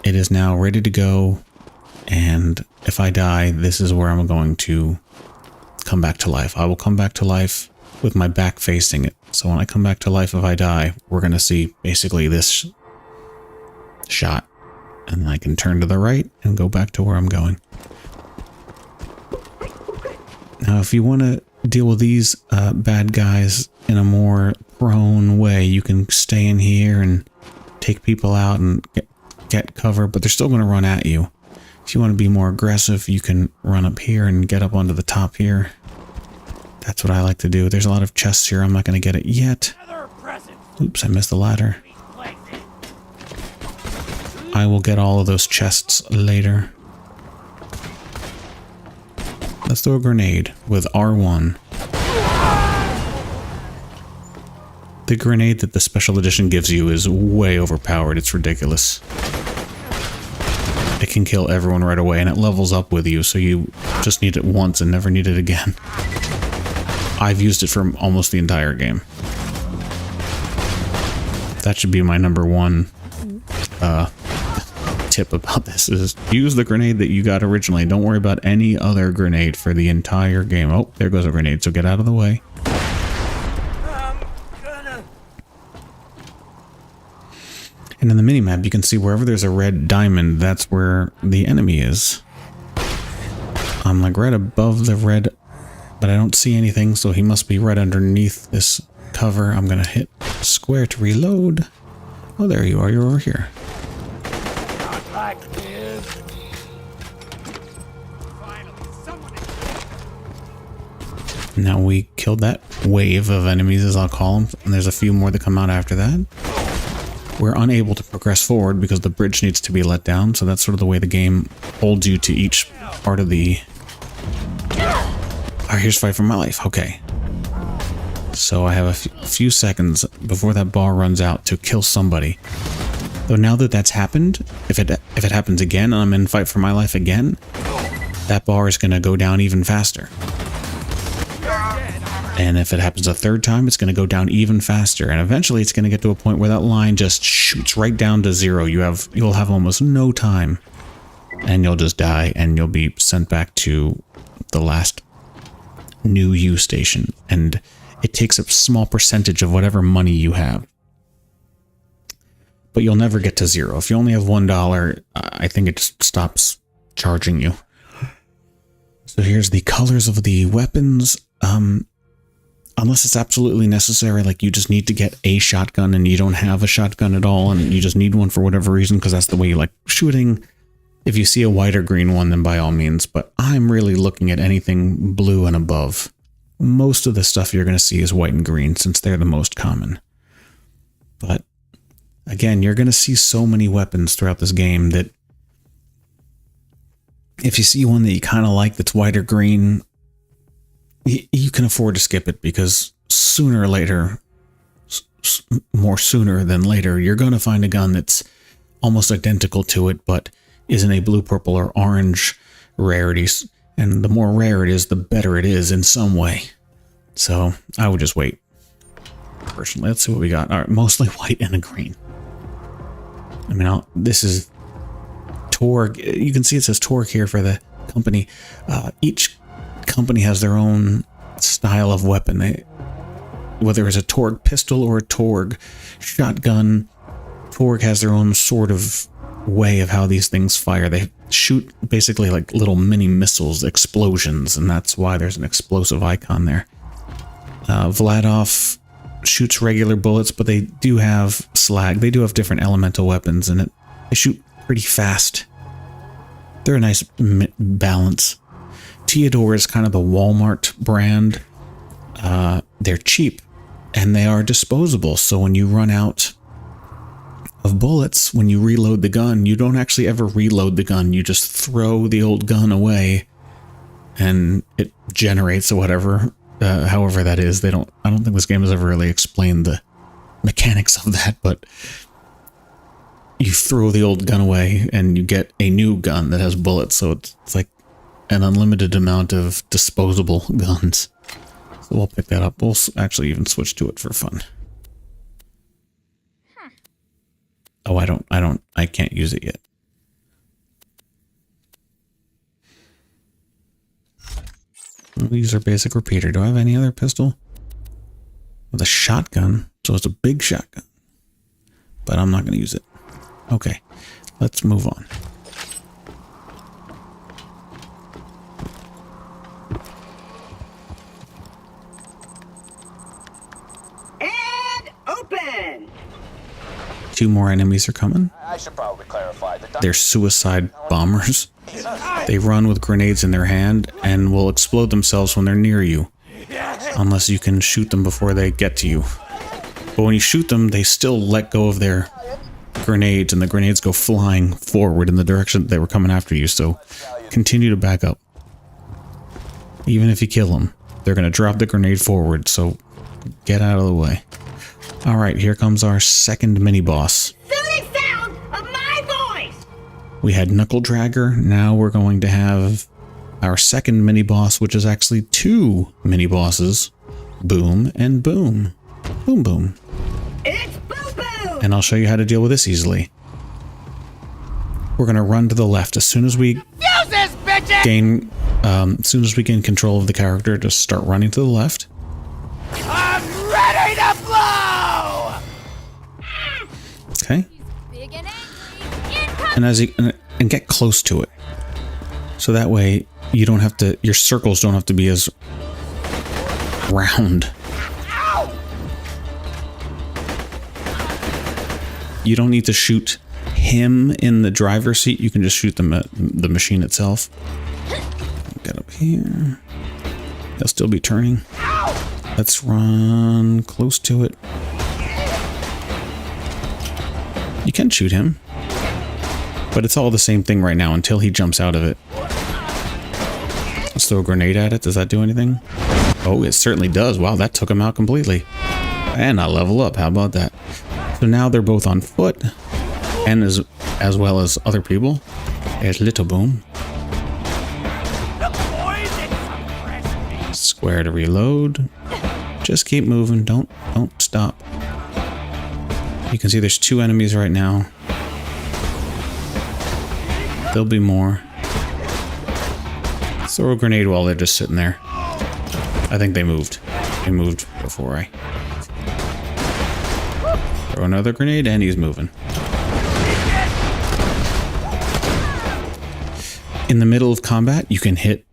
it is now ready to go, and if I die, this is where I'm going to come back to life. I will come back to life with my back facing it, so when I come back to life, if I die, we're going to see basically this shot, and I can turn to the right and go back to where I'm going. Now if you want to deal with these bad guys in a more prone way, you can stay in here and take people out and get cover, but they're still going to run at you. If you want to be more aggressive, you can run up here and get up onto the top here. That's what I like to do. There's a lot of chests here. I'm not going to get it yet. Oops, I missed the ladder. I will get all of those chests later. Let's throw a grenade with R1. The grenade that the special edition gives you is way overpowered. It's ridiculous. it can kill everyone right away, and it levels up with you, so you just need it once and never need it again. I've used it for almost the entire game. That should be my number one tip about this, is use the grenade that you got originally. Don't worry about any other grenade for the entire game. Oh, there goes a grenade, so get out of the way. And in the minimap, you can see wherever there's a red diamond, that's where the enemy is. I'm like right above the red, but I don't see anything, so he must be right underneath this cover. I'm gonna hit square to reload. Oh, there you are. You're over here. Now we killed that wave of enemies, as I'll call them, and there's a few more that come out after that. We're unable to progress forward because the bridge needs to be let down, so that's sort of the way the game holds you to each part of the... Alright, here's Fight for My Life. Okay. So I have a few seconds before that bar runs out to kill somebody. Though now that that's happened, if it happens again and I'm in Fight for My Life again, that bar is going to go down even faster. And if it happens a third time, it's going to go down even faster. And eventually it's going to get to a point where that line just shoots right down to 0. You'll have almost no time. And you'll just die, and you'll be sent back to the last new U station. And it takes a small percentage of whatever money you have. But you'll never get to 0. If you only have $1, I think it just stops charging you. So here's the colors of the weapons. Unless it's absolutely necessary, like you just need to get a shotgun and you don't have a shotgun at all and you just need one for whatever reason because that's the way you like shooting. If you see a white or green one, then by all means. But I'm really looking at anything blue and above. Most of the stuff you're going to see is white and green since they're the most common. But again, you're going to see so many weapons throughout this game that if you see one that you kind of like that's white or green, you can afford to skip it because sooner or later, more sooner than later, you're going to find a gun that's almost identical to it, but is in a blue, purple, or orange rarities. And the more rare it is, the better it is in some way. So I would just wait. Personally, let's see what we got. All right, mostly white and a green. I mean, this is Torg. You can see it says Torg here for the company. Each company has their own style of weapon. Whether it's a Torg pistol or a Torg shotgun, Torg has their own sort of way of how these things fire. They shoot basically like little mini missiles, explosions, and that's why there's an explosive icon there. Vladov shoots regular bullets, but they do have slag. They do have different elemental weapons, and they shoot pretty fast. They're a nice balance. Theodore is kind of the Walmart brand. They're cheap and they are disposable. So when you run out of bullets, when you reload the gun, you don't actually ever reload the gun. You just throw the old gun away and it generates whatever, however that is. I don't think this game has ever really explained the mechanics of that, but you throw the old gun away and you get a new gun that has bullets. So it's like an unlimited amount of disposable guns. So we'll pick that up. We'll actually even switch to it for fun. Oh, I can't use it yet. We'll use our basic repeater. Do I have any other pistol? With a shotgun. So it's a big shotgun. But I'm not going to use it. Okay, let's move on. And open! 2 more enemies are coming. I should probably clarify that They're suicide bombers. They run with grenades in their hand and will explode themselves when they're near you. Unless you can shoot them before they get to you. But when you shoot them, they still let go of their grenades, and the grenades go flying forward in the direction they were coming after you, so continue to back up. Even if you kill them, they're going to drop the grenade forward, so get out of the way. Alright, here comes our second mini-boss. Soothing sound of my voice! We had Knuckle Dragger. Now we're going to have our second mini boss, which is actually 2 mini bosses. Boom and Boom. Boom Boom. It's Boom Boom! And I'll show you how to deal with this easily. We're going to run to the left as soon as we gain control of the character. Just start running to the left. I'm ready to blow! Okay. And and get close to it. So that way you don't have to, your circles don't have to be as round. You don't need to shoot him in the driver's seat. You can just shoot the machine itself. Get up here. They'll still be turning. Let's run close to it. You can shoot him, but it's all the same thing right now until he jumps out of it. Let's throw a grenade at it. Does that do anything? Oh, it certainly does. Wow, that took him out completely. And I level up. How about that? So now they're both on foot, and as well as other people. There's Little Boom. Square to reload. Just keep moving. Don't stop. You can see there's 2 enemies right now. There'll be more. Throw a grenade while they're just sitting there. I think they moved. They moved before I... Throw another grenade and he's moving. In the middle of combat, you can hit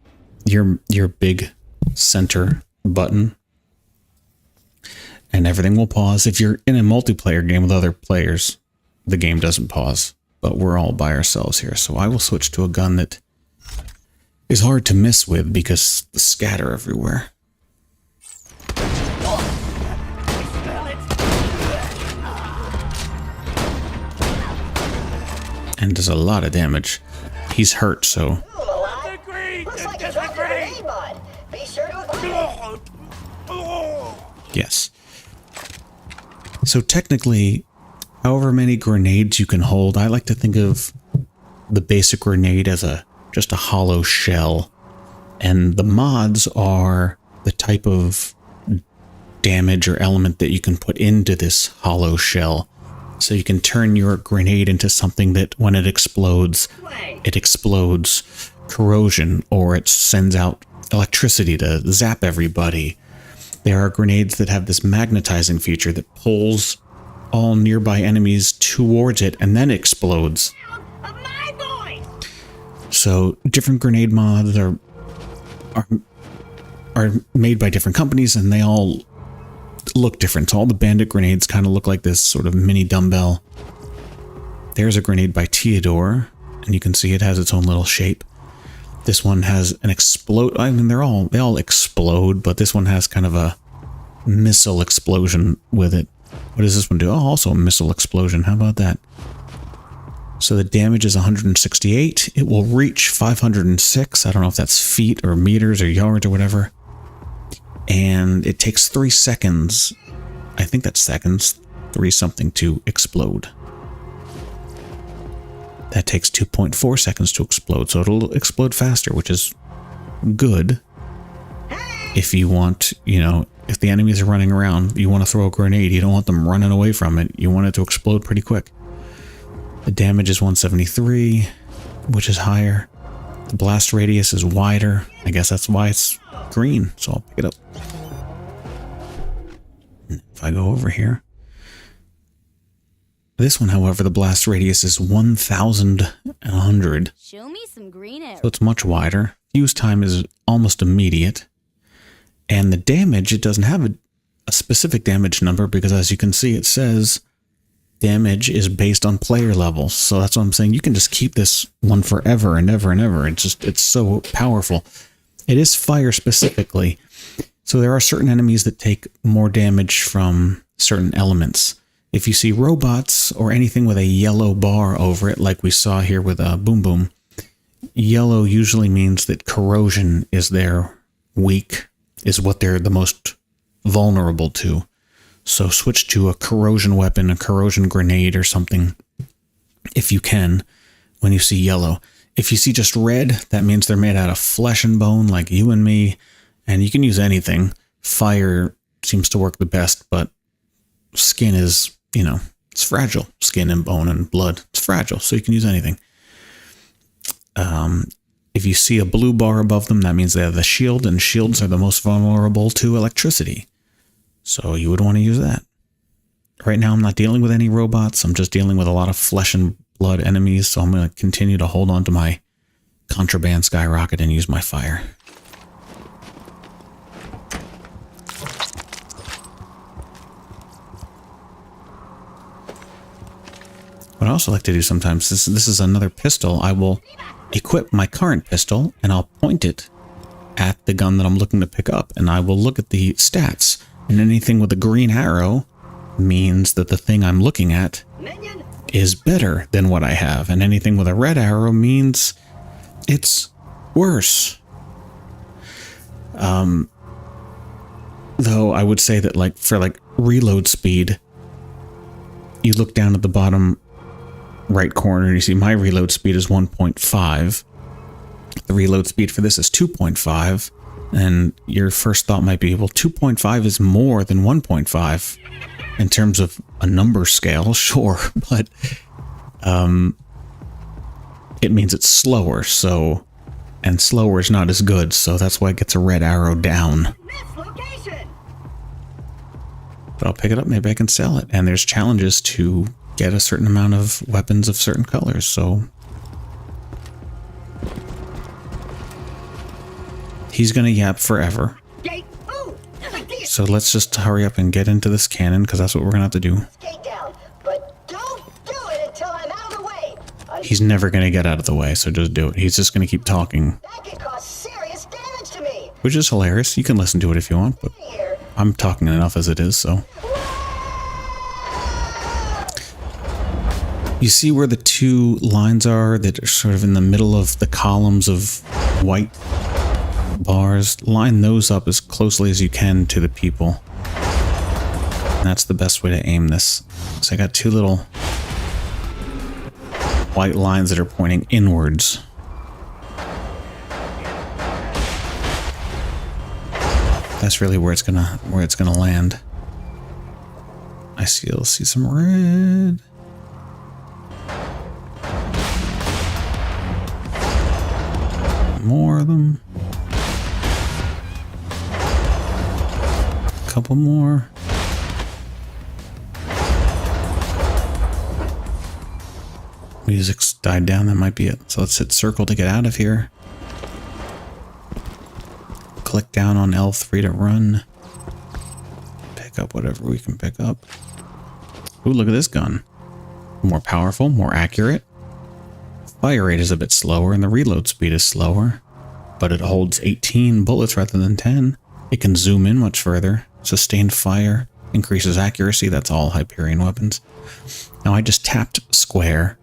your big center button and everything will pause. If you're in a multiplayer game with other players, the game doesn't pause, but we're all by ourselves here. So I will switch to a gun that is hard to miss with because the scatter everywhere. And does a lot of damage. He's hurt, so... Looks like you dropped your grenade mod. Be sure to equip it. Yes. So technically, however many grenades you can hold, I like to think of the basic grenade as just a hollow shell. And the mods are the type of damage or element that you can put into this hollow shell. So you can turn your grenade into something that when it explodes corrosion, or it sends out electricity to zap everybody. There are grenades that have this magnetizing feature that pulls all nearby enemies towards it and then explodes. So different grenade mods are made by different companies and they all look different. So all the bandit grenades kind of look like this sort of mini dumbbell. There's a grenade by Theodore, and you can see it has its own little shape. This one has an explode. I mean, they all explode, but this one has kind of a missile explosion with it. What does this one do? Oh, also a missile explosion. How about that? So the damage is 168. It will reach 506. I don't know if that's feet or meters or yards or whatever. And it takes 3 seconds. I think that's seconds. 3 something to explode. That takes 2.4 seconds to explode, so it'll explode faster, which is good. If you want, if the enemies are running around, you want to throw a grenade, you don't want them running away from it, you want it to explode pretty quick. The damage is 173, which is higher. The blast radius is wider. I guess that's why it's green, so I'll pick it up. If I go over here. This one, however, the blast radius is 1,100. Show me some green arrows. So it's much wider. Fuse time is almost immediate. And the damage, it doesn't have a specific damage number because as you can see, it says damage is based on player levels. So that's what I'm saying. You can just keep this one forever and ever and ever. It's so powerful. It is fire specifically. So there are certain enemies that take more damage from certain elements. If you see robots or anything with a yellow bar over it, like we saw here with Boom Boom, yellow usually means that corrosion is their weak, is what they're the most vulnerable to. So switch to a corrosion weapon, a corrosion grenade or something, if you can, when you see yellow. If you see just red, that means they're made out of flesh and bone like you and me, and you can use anything. Fire seems to work the best, but skin is, you know, it's fragile. Skin and bone and blood, it's fragile, so you can use anything. If you see a blue bar above them, that means they have the shield, and shields are the most vulnerable to electricity. So you would want to use that. Right now I'm not dealing with any robots, I'm just dealing with a lot of flesh and blood enemies, so I'm going to continue to hold on to my contraband skyrocket and use my fire. What I also like to do sometimes, this is another pistol, I will equip my current pistol and I'll point it at the gun that I'm looking to pick up, and I will look at the stats, and anything with a green arrow means that the thing I'm looking at is better than what I have, and anything with a red arrow means it's worse. Though I would say that, like, for like reload speed, you look down at the bottom right corner and you see my reload speed is 1.5. The reload speed for this is 2.5, and your first thought might be, well, 2.5 is more than 1.5 in terms of a number scale, sure, but it means it's slower, so, and slower is not as good, so that's why it gets a red arrow down. But I'll pick it up, maybe I can sell it, and there's challenges to get a certain amount of weapons of certain colors, so he's gonna yap forever. So let's just hurry up and get into this cannon, because that's what we're gonna have to do. He's never gonna get out of the way, so just do it. He's just gonna keep talking, which is hilarious. You can listen to it if you want, but I'm talking enough as it is, so. You see where the two lines are that are sort of in the middle of the columns of white bars? Line those up as closely as you can to the people. And that's the best way to aim this. So I got two little white lines that are pointing inwards. That's really where it's gonna land. I'll see some red. More of them. A couple more. Music's died down, that might be it. So let's hit circle to get out of here. Click down on L3 to run. Pick up whatever we can pick up. Ooh, look at this gun. More powerful, more accurate. Fire rate is a bit slower and the reload speed is slower, but it holds 18 bullets rather than 10. It can zoom in much further. Sustained fire increases accuracy. That's all Hyperion weapons. Now I just tapped square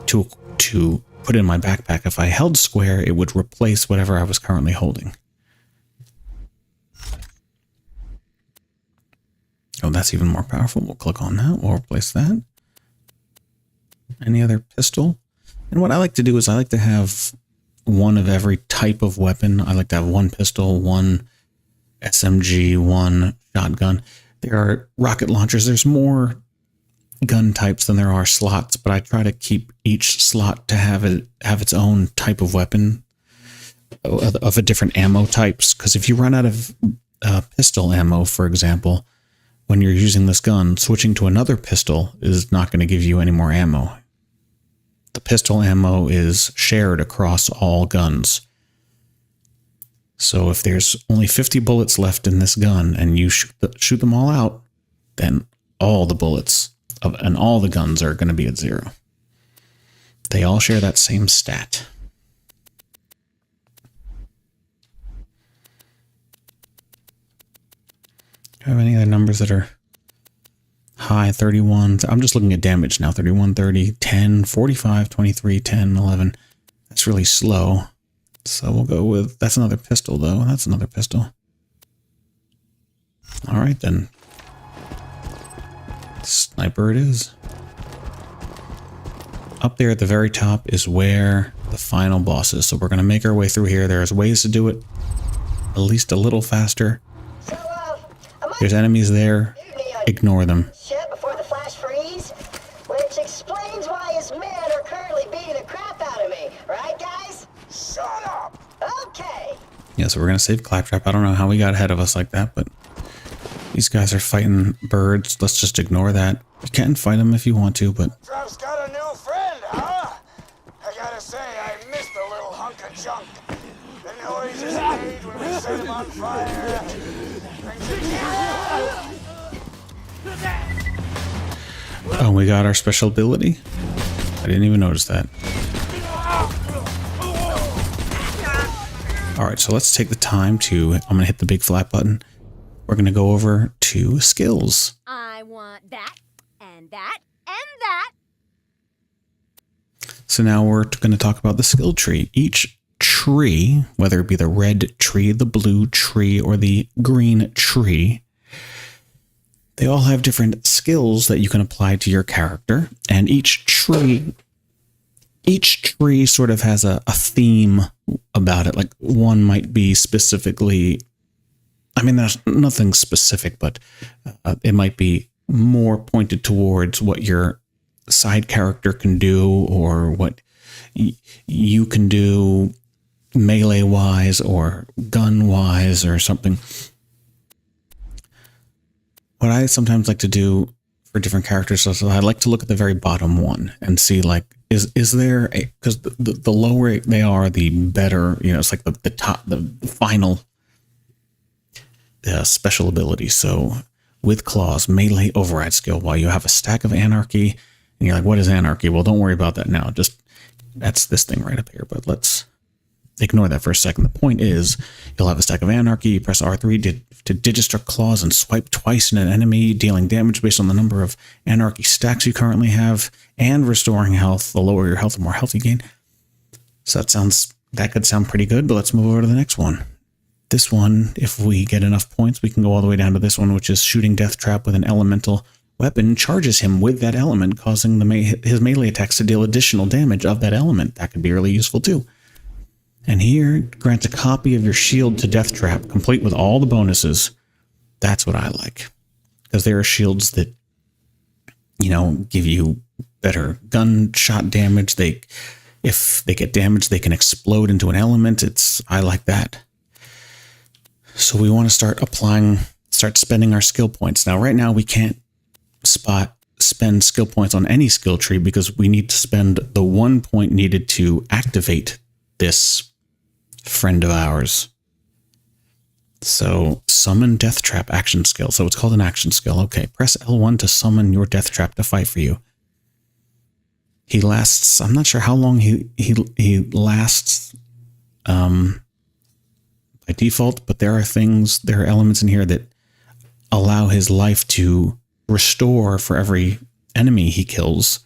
to put in my backpack. If I held square, it would replace whatever I was currently holding. Oh, that's even more powerful. We'll click on that. We'll replace that. Any other pistol? And what I like to do is I like to have one of every type of weapon. I like to have one pistol, one SMG, one shotgun. There are rocket launchers. There's more gun types than there are slots, but I try to keep each slot to have its own type of weapon of a different ammo types. Because if you run out of pistol ammo, for example, when you're using this gun, switching to another pistol is not going to give you any more ammo. The pistol ammo is shared across all guns. So if there's only 50 bullets left in this gun and you shoot them all out, then all the bullets and all the guns are going to be at 0. They all share that same stat. Do you have any other numbers that are high? 31. I'm just looking at damage now. 31, 30, 10, 45, 23, 10, 11. That's really slow. So we'll go with, that's another pistol though. That's another pistol. All right then. Sniper it is. up there at the very top is where the final boss is. So we're going to make our way through here. There's ways to do it at least a little faster. So, There's enemies there. Ignore them. shit before the flash freeze, which explains why his men are currently beating the crap out of me, right, guys? Shut up! Okay. Yeah, so we're going to save Claptrap. I don't know how he got ahead of us like that, but these guys are fighting birds. Let's just ignore that. You can fight them if you want to, but Trump's got a new friend, huh? I gotta say, I missed the little hunk of junk. The noises he made when we set him on fire. oh, we got our special ability? I didn't even notice that. Alright, so let's take the time to... I'm going to hit the big flat button. We're going to go over to skills. I want that, and that, and that. So now we're going to talk about the skill tree. Each tree, whether it be the red tree, the blue tree, or the green tree, they all have different skills that you can apply to your character. And each tree sort of has a theme about it. Like one might be specifically, I mean, there's nothing specific, but it might be more pointed towards what your side character can do or what you can do melee wise or gun wise or something. What I sometimes like to do for different characters is I like to look at the very bottom one and see, like, is there a, because the lower they are, the better, you know, it's like the top, the final special ability. So with claws, melee override skill, while you have a stack of anarchy, and you're like, what is anarchy? Well, don't worry about that now. Just, that's this thing right up here, but let's ignore that for a second. The point is, you'll have a stack of anarchy, you press R3 to digistruct claws and swipe twice in an enemy, dealing damage based on the number of anarchy stacks you currently have, and restoring health. The lower your health, the more health you gain. So that could sound pretty good, but let's move over to the next one. This one, if we get enough points, we can go all the way down to this one, which is shooting Death Trap with an elemental weapon charges him with that element, causing his melee attacks to deal additional damage of that element. That could be really useful too. And here, grants a copy of your shield to Death Trap, complete with all the bonuses. That's what I like. Because there are shields that, you know, give you better gunshot damage. If they get damaged, they can explode into an element. I like that. So we want to start spending our skill points. Now, right now, we can't spend skill points on any skill tree because we need to spend the 1 point needed to activate this friend of ours. So summon Death Trap action skill. So it's called an action skill. Okay, press L1 to summon your Death Trap to fight for you. He lasts, I'm not sure how long he lasts by default, but there are elements in here that allow his life to restore for every enemy he kills.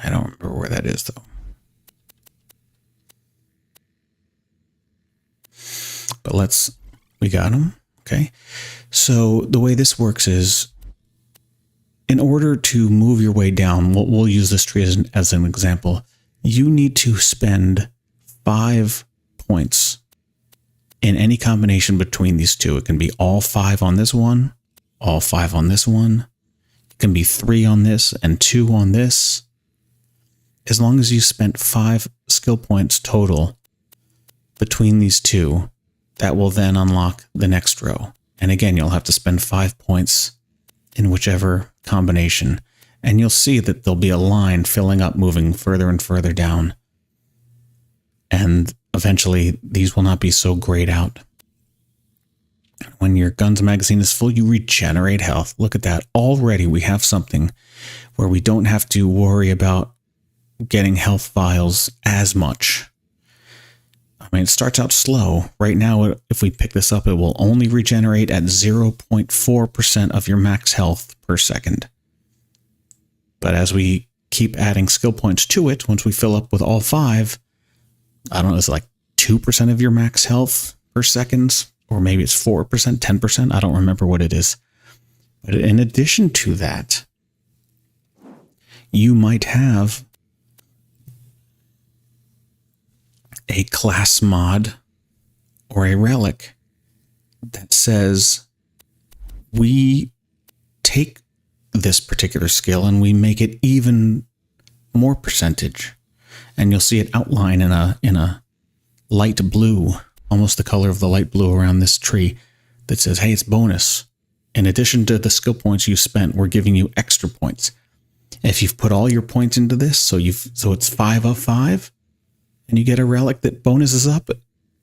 I don't remember where that is, though. But we got him. Okay. So the way this works is, in order to move your way down, we'll use this tree as an example. You need to spend 5 points in any combination between these two. It can be all 5 on this one, all 5 on this one. It can be 3 on this and 2 on this. As long as you spent 5 skill points total between these two, that will then unlock the next row. And again, you'll have to spend 5 points in whichever combination. And you'll see that there'll be a line filling up, moving further and further down. And eventually, these will not be so grayed out. When your gun's magazine is full, you regenerate health. Look at that. Already we have something where we don't have to worry about getting health vials as much. I mean, it starts out slow. Right now, if we pick this up, it will only regenerate at 0.4% of your max health per second. But as we keep adding skill points to it, once we fill up with all 5, I don't know, it's like 2% of your max health per second, or maybe it's 4%, 10%. I don't remember what it is. But in addition to that, you might have a class mod or a relic that says we take this particular skill and we make it even more percentage. And you'll see it outline in a light blue, almost the color of the light blue around this tree, that says, hey, it's bonus. In addition to the skill points you spent, we're giving you extra points. If you've put all your points into this, so it's 5 of 5, and you get a relic that bonuses up,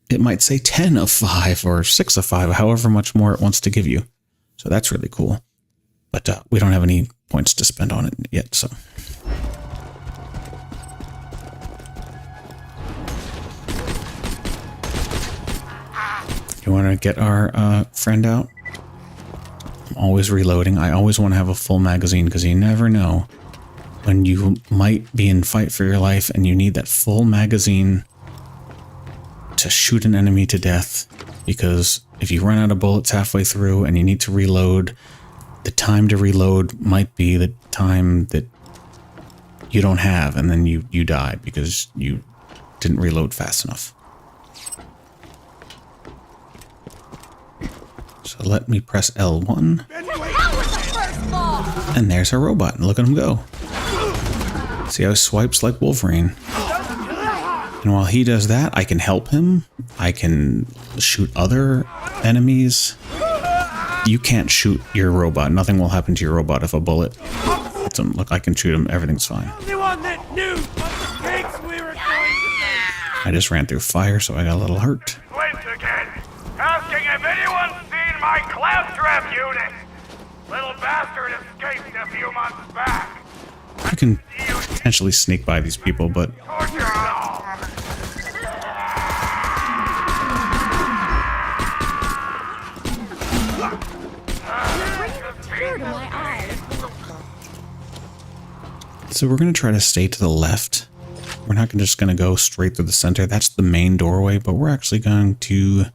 it might say 10 of 5 or 6 of 5, however much more it wants to give you. So that's really cool. But we don't have any points to spend on it yet, so. You want to get our friend out? I'm always reloading. I always want to have a full magazine because you never know when you might be in fight for your life and you need that full magazine to shoot an enemy to death. Because if you run out of bullets halfway through and you need to reload, the time to reload might be the time that you don't have, and then you die because you didn't reload fast enough. So let me press L1. And there's our robot. And look at him go. See how he swipes like Wolverine. And while he does that, I can help him. I can shoot other enemies. You can't shoot your robot. Nothing will happen to your robot if a bullet hits him. Look, I can shoot him. Everything's fine. I just ran through fire, so I got a little hurt. Asking if anyone's seen my claptrap unit. Little bastard escaped a few months back. I can potentially sneak by these people, but Torture and all. so we're going to try to stay to the left. We're not just going to go straight through the center. That's the main doorway, but we're actually going to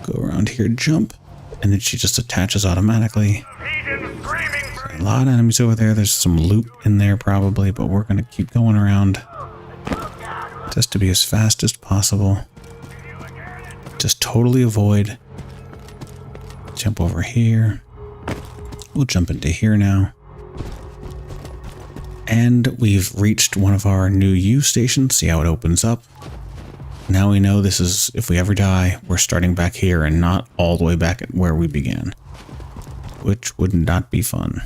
go around here, jump, and then she just attaches automatically. A lot of enemies over there. There's some loot in there probably, but we're going to keep going around just to be as fast as possible. Just totally avoid. Jump over here. We'll jump into here now. And we've reached one of our new U stations. See how it opens up. Now we know this is, if we ever die, we're starting back here and not all the way back at where we began, which would not be fun.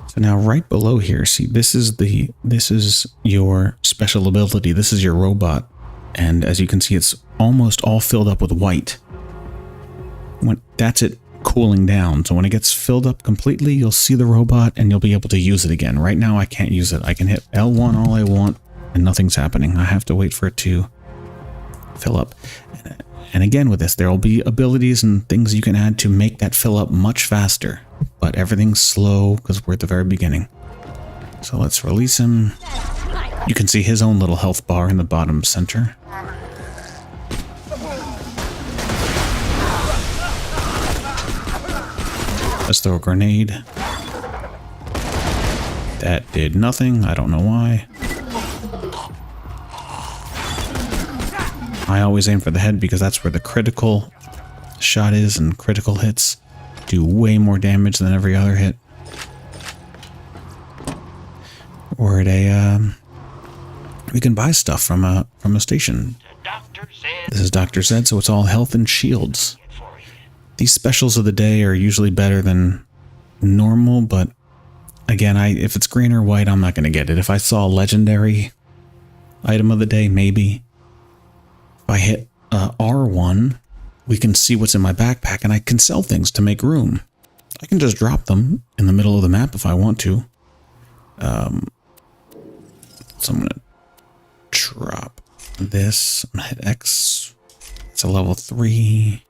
So now right below here, see, this is your special ability. This is your robot. And as you can see, it's almost all filled up with white. That's it cooling down. So when it gets filled up completely, you'll see the robot and you'll be able to use it again. Right now, I can't use it. I can hit L1 all I want and nothing's happening. I have to wait for it to fill up. And again, with this, there will be abilities and things you can add to make that fill up much faster. But everything's slow because we're at the very beginning. So let's release him. You can see his own little health bar in the bottom center. Let's throw a grenade. That did nothing. I don't know why. I always aim for the head because that's where the critical shot is, and critical hits do way more damage than every other hit. We're at a we can buy stuff from a station. This is Dr. Zed, so it's all health and shields. These specials of the day are usually better than normal, but again, if it's green or white, I'm not going to get it. If I saw a legendary item of the day, maybe. If I hit R1, we can see what's in my backpack, and I can sell things to make room. I can just drop them in the middle of the map if I want to. So I'm going to drop this. I'm going to hit X. It's a level 3.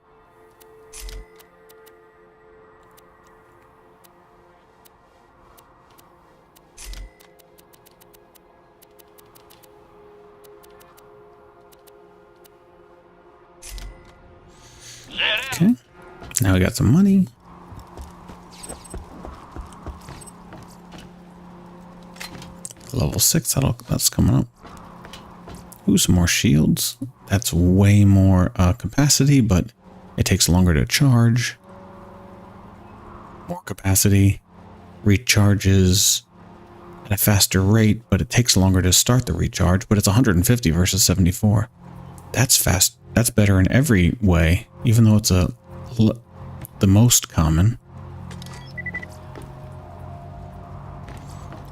Now we got some money. Level 6, that's coming up. Ooh, some more shields. That's way more capacity, but it takes longer to charge. More capacity. Recharges at a faster rate, but it takes longer to start the recharge, but it's 150 versus 74. That's fast. That's better in every way, even though it's the most common.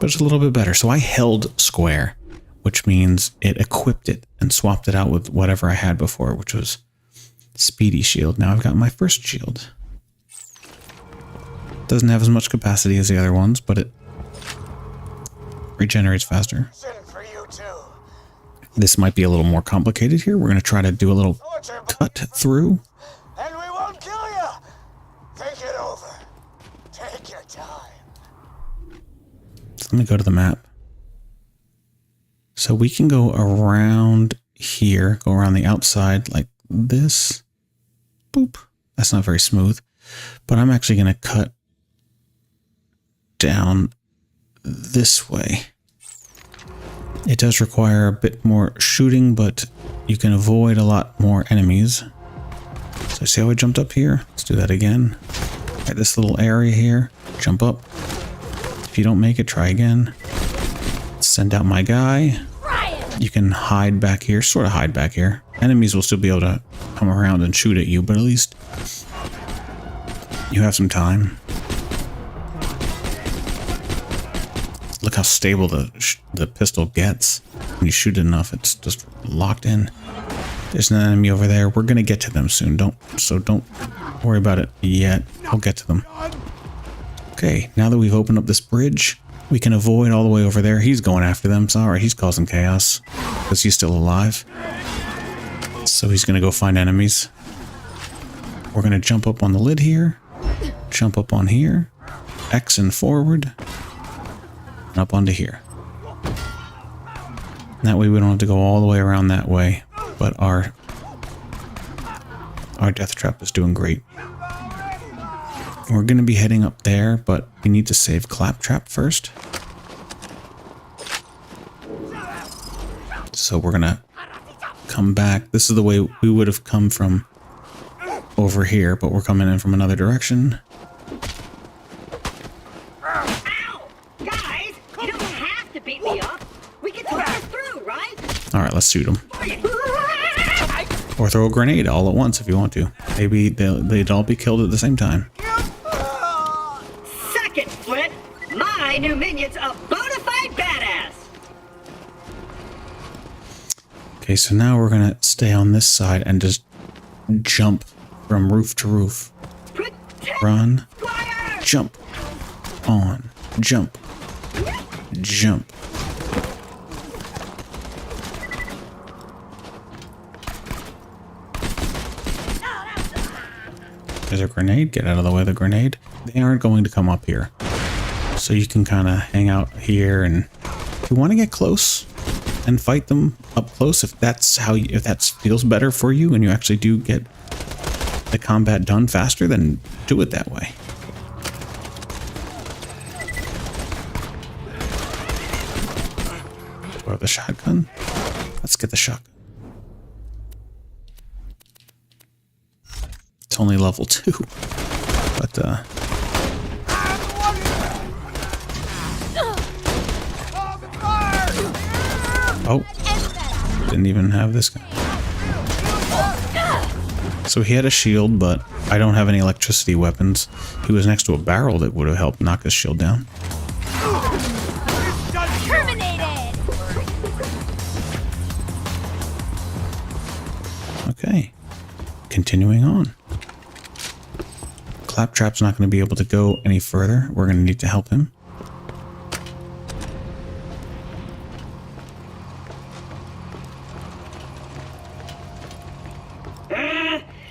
But it's a little bit better. So I held square, which means it equipped it and swapped it out with whatever I had before, which was speedy shield. Now I've got my first shield. Doesn't have as much capacity as the other ones, but it regenerates faster. This might be a little more complicated here. We're going to try to do a little cut through. And we won't kill you. Think it over. Take your time. Let me go to the map. So we can go around here, go around the outside like this. Boop. That's not very smooth, but I'm actually going to cut down this way. It does require a bit more shooting, but you can avoid a lot more enemies. So see how I jumped up here? Let's do that again. At this little area here, jump up. If you don't make it, try again. Send out my guy. You can hide back here, sort of hide back here. Enemies will still be able to come around and shoot at you, but at least you have some time. Look how stable the pistol gets. When you shoot it enough, it's just locked in. There's an enemy over there. We're gonna get to them soon. Don't worry about it yet. I'll get to them. Okay, now that we've opened up this bridge, we can avoid all the way over there. He's going after them. Sorry, he's causing chaos because he's still alive. So he's gonna go find enemies. We're gonna jump up on the lid here. Jump up on here. X and forward. And up onto here. That way we don't have to go all the way around that way, but our death trap is doing great. We're going to be heading up there, but we need to save Claptrap first. So we're going to come back. This is the way we would have come from over here, but we're coming in from another direction. Alright, let's shoot them. Or throw a grenade all at once if you want to. Maybe they'd all be killed at the same time. Second, Flint! My new minion's a bona fide badass! Okay, so now we're gonna stay on this side and just jump from roof to roof. Run. Jump. On. Jump. Jump. There's a grenade. Get out of the way of the grenade. They aren't going to come up here. So you can kind of hang out here, and if you want to get close and fight them up close, if that's how you, if that feels better for you and you actually do get the combat done faster, then do it that way. Do I have the shotgun? Let's get the shotgun. It's only level 2, but oh, didn't even have this guy. So he had a shield, but I don't have any electricity weapons. He was next to a barrel that would have helped knock his shield down. Terminated! Okay, continuing on. Claptrap's not going to be able to go any further. We're going to need to help him.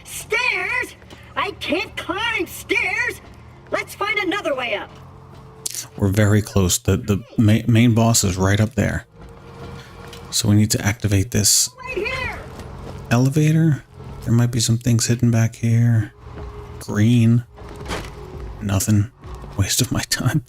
Stairs? I can't climb stairs! Let's find another way up. We're very close. The main boss is right up there. So we need to activate this Right here! elevator. There might be some things hidden back here. green. Nothing. Waste of my time.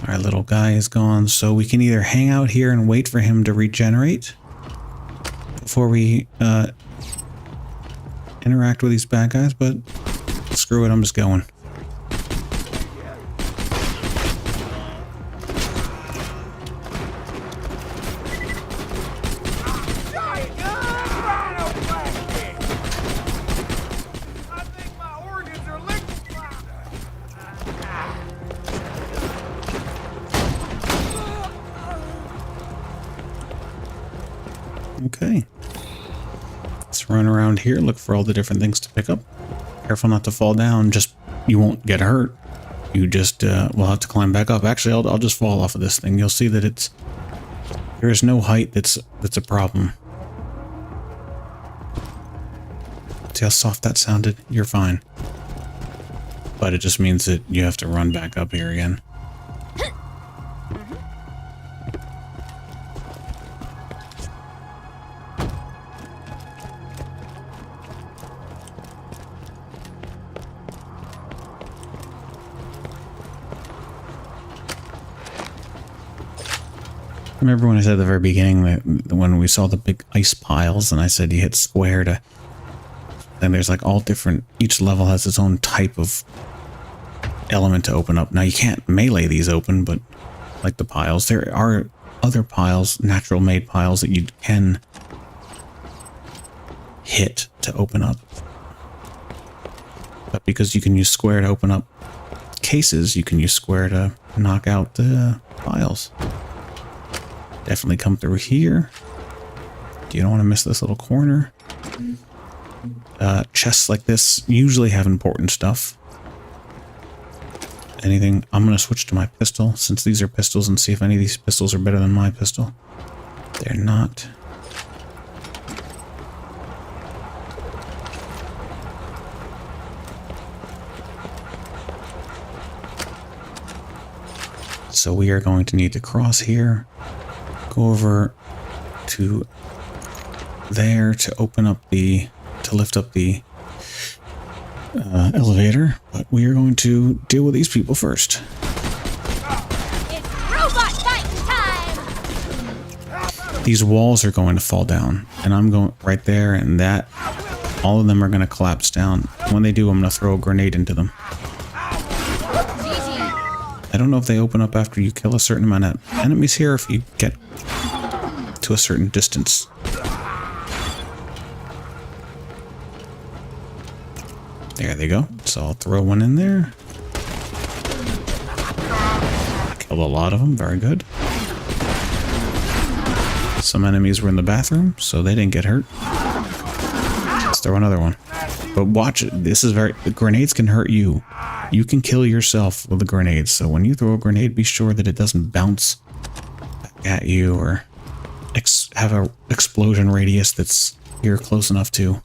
Our little guy is gone, so we can either hang out here and wait for him to regenerate before we interact with these bad guys, but screw it, I'm just going. Okay. Let's run around here, look for all the different things to pick up. Careful not to fall down, just you won't get hurt. You just will have to climb back up. Actually, I'll just fall off of this thing. You'll see that there is no height that's a problem. See how soft that sounded? You're fine. But it just means that you have to run back up here again. Remember when I said at the very beginning that when we saw the big ice piles and I said you hit square to, then there's like all different, each level has its own type of element to open up. Now you can't melee these open, but like the piles, there are other piles, natural made piles that you can hit to open up. But because you can use square to open up cases, you can use square to knock out the piles. Definitely come through here. You don't want to miss this little corner. Chests like this usually have important stuff. Anything. I'm going to switch to my pistol since these are pistols and see if any of these pistols are better than my pistol. They're not. So we are going to need to cross here. Go over to there to open up to lift up the elevator, but we are going to deal with these people first. It's robot fight time! These walls are going to fall down, and I'm going right there, and all of them are going to collapse down. When they do, I'm going to throw a grenade into them. I don't know if they open up after you kill a certain amount of enemies here, if you get to a certain distance. There they go. So I'll throw one in there. Killed a lot of them. Very good. Some enemies were in the bathroom, so they didn't get hurt. Let's throw another one. But watch it. The grenades can hurt you. You can kill yourself with the grenades. So when you throw a grenade, be sure that it doesn't bounce back at you or have an explosion radius that's here close enough to.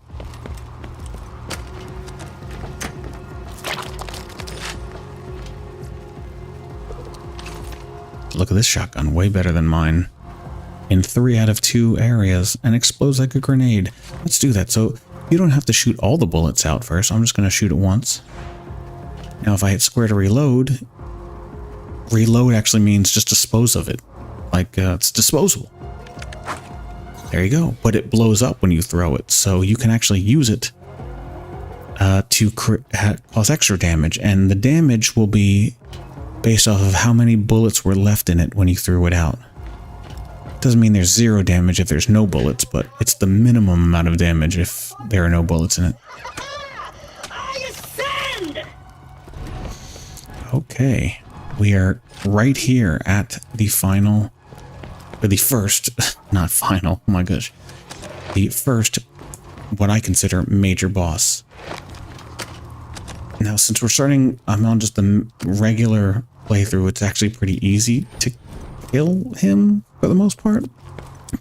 Look at this shotgun, way better than mine. In 3 out of 2 areas and explodes like a grenade. Let's do that. So you don't have to shoot all the bullets out first. I'm just going to shoot it once. Now if I hit square to reload actually means just dispose of it. Like it's disposable. There you go. But it blows up when you throw it. So you can actually use it to cause extra damage. And the damage will be based off of how many bullets were left in it when you threw it out. Doesn't mean there's 0 damage if there's no bullets, but it's the minimum amount of damage if there are no bullets in it. Okay, we are right here at the final, or the first, not final, oh my gosh, the first, what I consider major boss. Now, since we're starting, I'm on just the regular playthrough, it's actually pretty easy to kill him for the most part,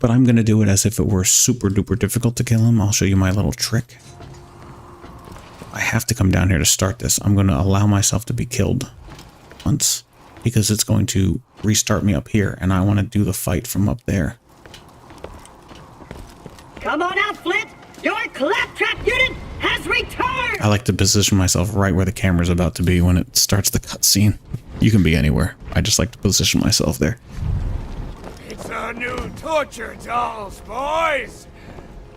but I'm going to do it as if it were super duper difficult to kill him. I'll show you my little trick. I have to come down here to start this. I'm going to allow myself to be killed once because it's going to restart me up here and I want to do the fight from up there. Come on out, Flint! Your claptrap unit has returned! I like to position myself right where the camera's about to be when it starts the cutscene. You can be anywhere. I just like to position myself there. It's our new torture dolls, boys!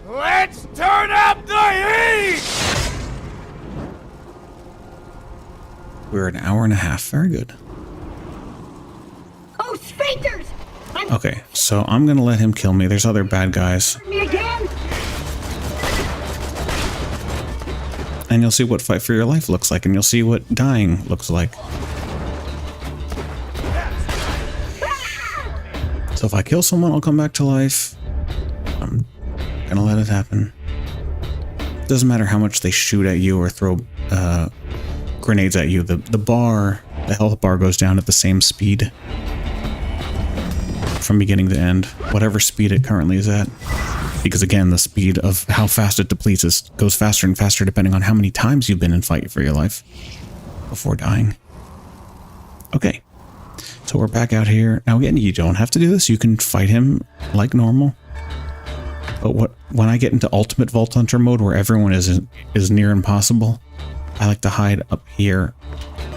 Let's turn up the heat! We're an hour and a half. Very good. Oh, sphincters! Okay, so I'm gonna let him kill me. There's other bad guys. Me again? And you'll see what fight for your life looks like, and you'll see what dying looks like. So if I kill someone, I'll come back to life. I'm gonna let it happen. Doesn't matter how much they shoot at you or throw grenades at you. The health bar goes down at the same speed from beginning to end, whatever speed it currently is at. Because again, the speed of how fast it depletes goes faster and faster depending on how many times you've been in fight for your life before dying. Okay, so we're back out here. Now again, you don't have to do this. You can fight him like normal. But when I get into ultimate Vault Hunter mode where everyone is near impossible, I like to hide up here.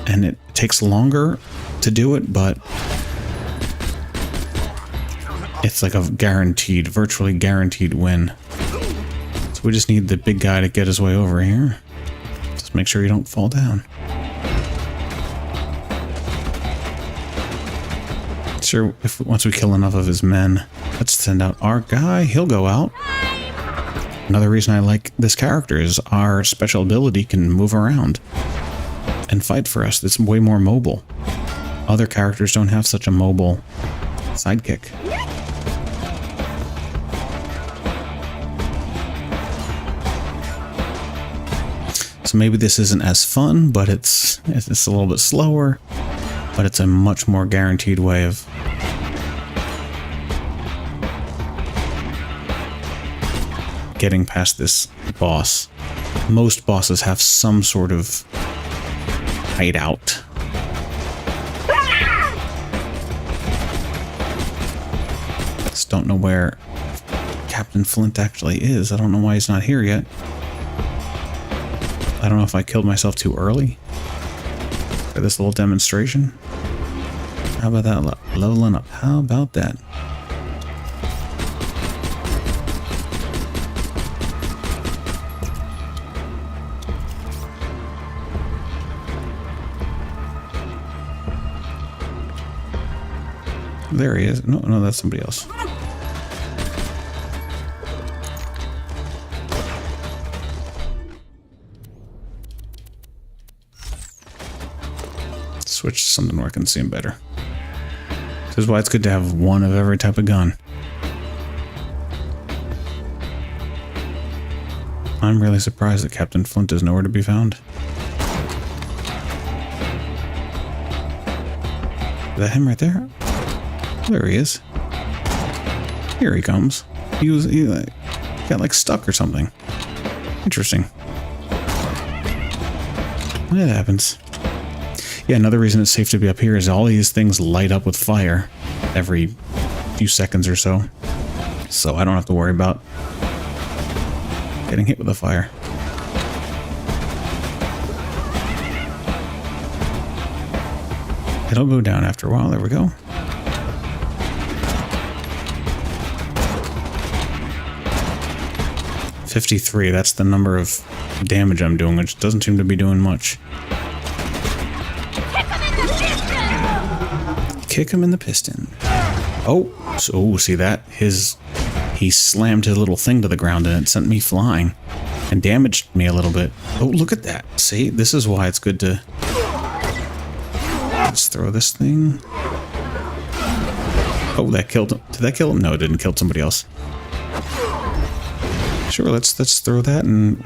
And it takes longer to do it, but it's like a virtually guaranteed win. So we just need the big guy to get his way over here. Just make sure you don't fall down. Sure, once we kill enough of his men, let's send out our guy. He'll go out. Another reason I like this character is our special ability can move around and fight for us. It's way more mobile. Other characters don't have such a mobile sidekick. So maybe this isn't as fun, but it's a little bit slower, but it's a much more guaranteed way of getting past this boss. Most bosses have some sort of hideout. Just don't know where Captain Flint actually is. I don't know why he's not here yet. I don't know if I killed myself too early for this little demonstration. How about that? Leveling up. How about that? There he is. No, that's somebody else. Switch to something where I can see him better. This is why it's good to have one of every type of gun. I'm really surprised that Captain Flint is nowhere to be found. Is that him right there? There he is. Here he comes. He got like stuck or something. Interesting. It happens. Yeah, another reason it's safe to be up here is all these things light up with fire every few seconds or so. So I don't have to worry about getting hit with the fire. It'll go down after a while. There we go. $53, that's the number of damage I'm doing, which doesn't seem to be doing much. Kick him in the piston. Oh, so see that? He slammed his little thing to the ground and it sent me flying and damaged me a little bit. Oh, look at that. See, this is why it's good to... Let's throw this thing. Oh, that killed him. Did that kill him? No, it didn't kill somebody else. Sure, let's throw that. And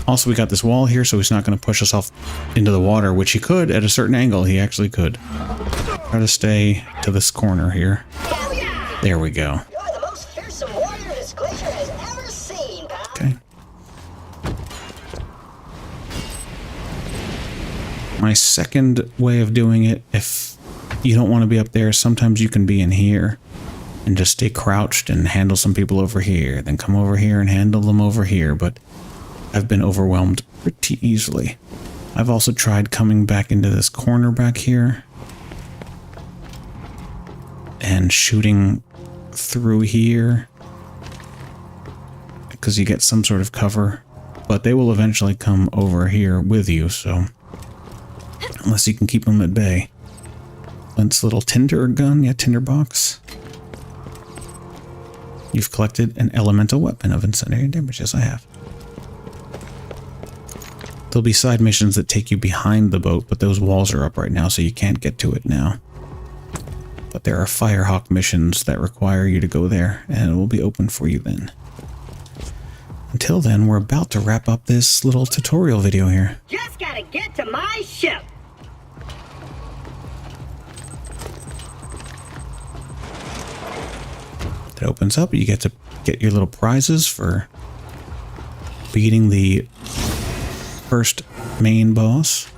also we got this wall here, so he's not going to push us off into the water, which he could at a certain angle. He actually could. Try to stay to this corner here. There we go. You're the most fearsome warrior this glacier has ever seen, pal. Okay. My second way of doing it, if you don't want to be up there, sometimes you can be in here. and just stay crouched and handle some people over here, then come over here and handle them over here, but I've been overwhelmed pretty easily. I've also tried coming back into this corner back here and shooting through here because you get some sort of cover, but they will eventually come over here with you, so unless you can keep them at bay. Flint's little tinder gun, yeah, tinder box. You've collected an elemental weapon of incendiary damage. Yes, I have. There'll be side missions that take you behind the boat, but those walls are up right now, so you can't get to it now. But there are Firehawk missions that require you to go there, and it will be open for you then. Until then, we're about to wrap up this little tutorial video here. Just gotta get to my ship. It opens up, you get to get your little prizes for beating the first main boss.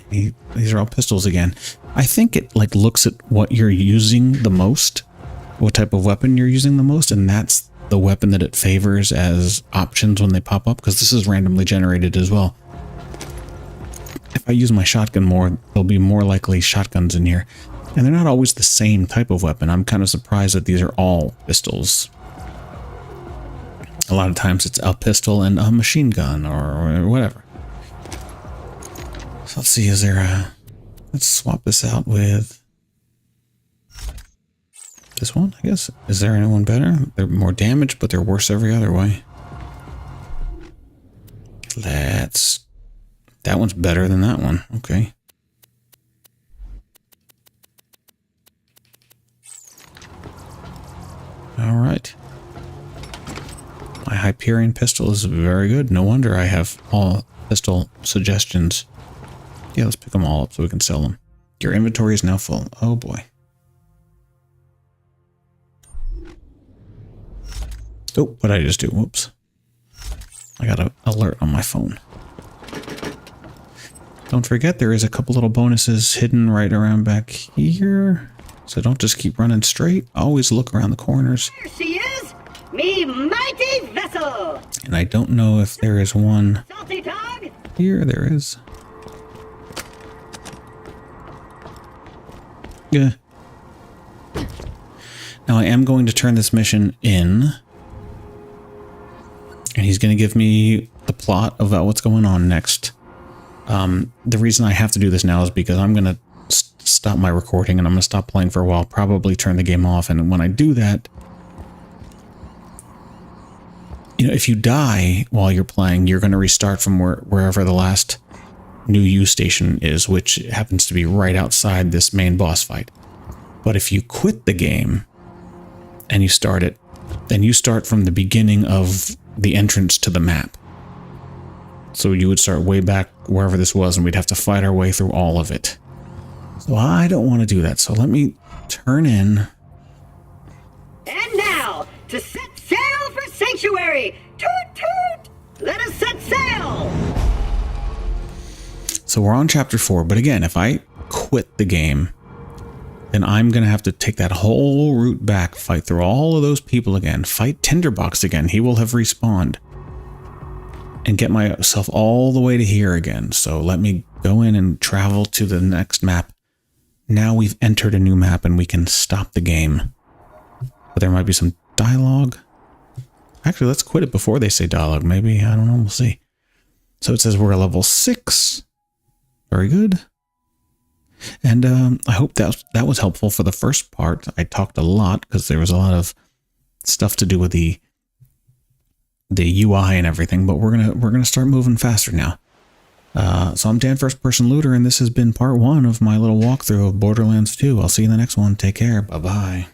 These are all pistols again. I think it like looks at what you're using the most, what type of weapon you're using the most, and that's the weapon that it favors as options when they pop up, because this is randomly generated as well. If I use my shotgun more, there'll be more likely shotguns in here. And they're not always the same type of weapon. I'm kind of surprised that these are all pistols. A lot of times it's a pistol and a machine gun or whatever. So let's see, is there a... Let's swap this out with this one, I guess. Is there anyone better? They're more damage, but they're worse every other way. That one's better than that one. Okay. All right. My Hyperion pistol is very good. No wonder I have all pistol suggestions. Yeah, let's pick them all up so we can sell them. Your inventory is now full. Oh boy. Oh, what did I just do? Whoops. I got an alert on my phone. Don't forget, there is a couple little bonuses hidden right around back here. So don't just keep running straight. Always look around the corners. Here she is, me mighty vessel. And I don't know if there is one Salty dog. here. There is. Yeah. Now I am going to turn this mission in. And he's going to give me the plot about what's going on next. The reason I have to do this now is because I'm going to stop my recording and I'm going to stop playing for a while, probably turn the game off. And when I do that, you know, if you die while you're playing, you're going to restart from wherever the last new U station is, which happens to be right outside this main boss fight. But if you quit the game and you start it, then you start from the beginning of the entrance to the map. So you would start way back wherever this was, and we'd have to fight our way through all of it. So I don't want to do that. So let me turn in. And now, to set sail for Sanctuary. Toot toot! Let us set sail! So we're on chapter 4, but again, if I quit the game, then I'm going to have to take that whole route back, fight through all of those people again, fight Tinderbox again. He will have respawned. And get myself all the way to here again. So let me go in and travel to the next map. Now we've entered a new map and we can stop the game. But there might be some dialogue. Actually, let's quit it before they say dialogue. Maybe, I don't know, we'll see. So it says we're at level 6. Very good. And I hope that was helpful for the first part. I talked a lot because there was a lot of stuff to do with the UI and everything, but we're gonna start moving faster now. So I'm Dan First Person Looter, and this has been part 1 of my little walkthrough of Borderlands 2. I'll see you in the next one. Take care. Bye bye.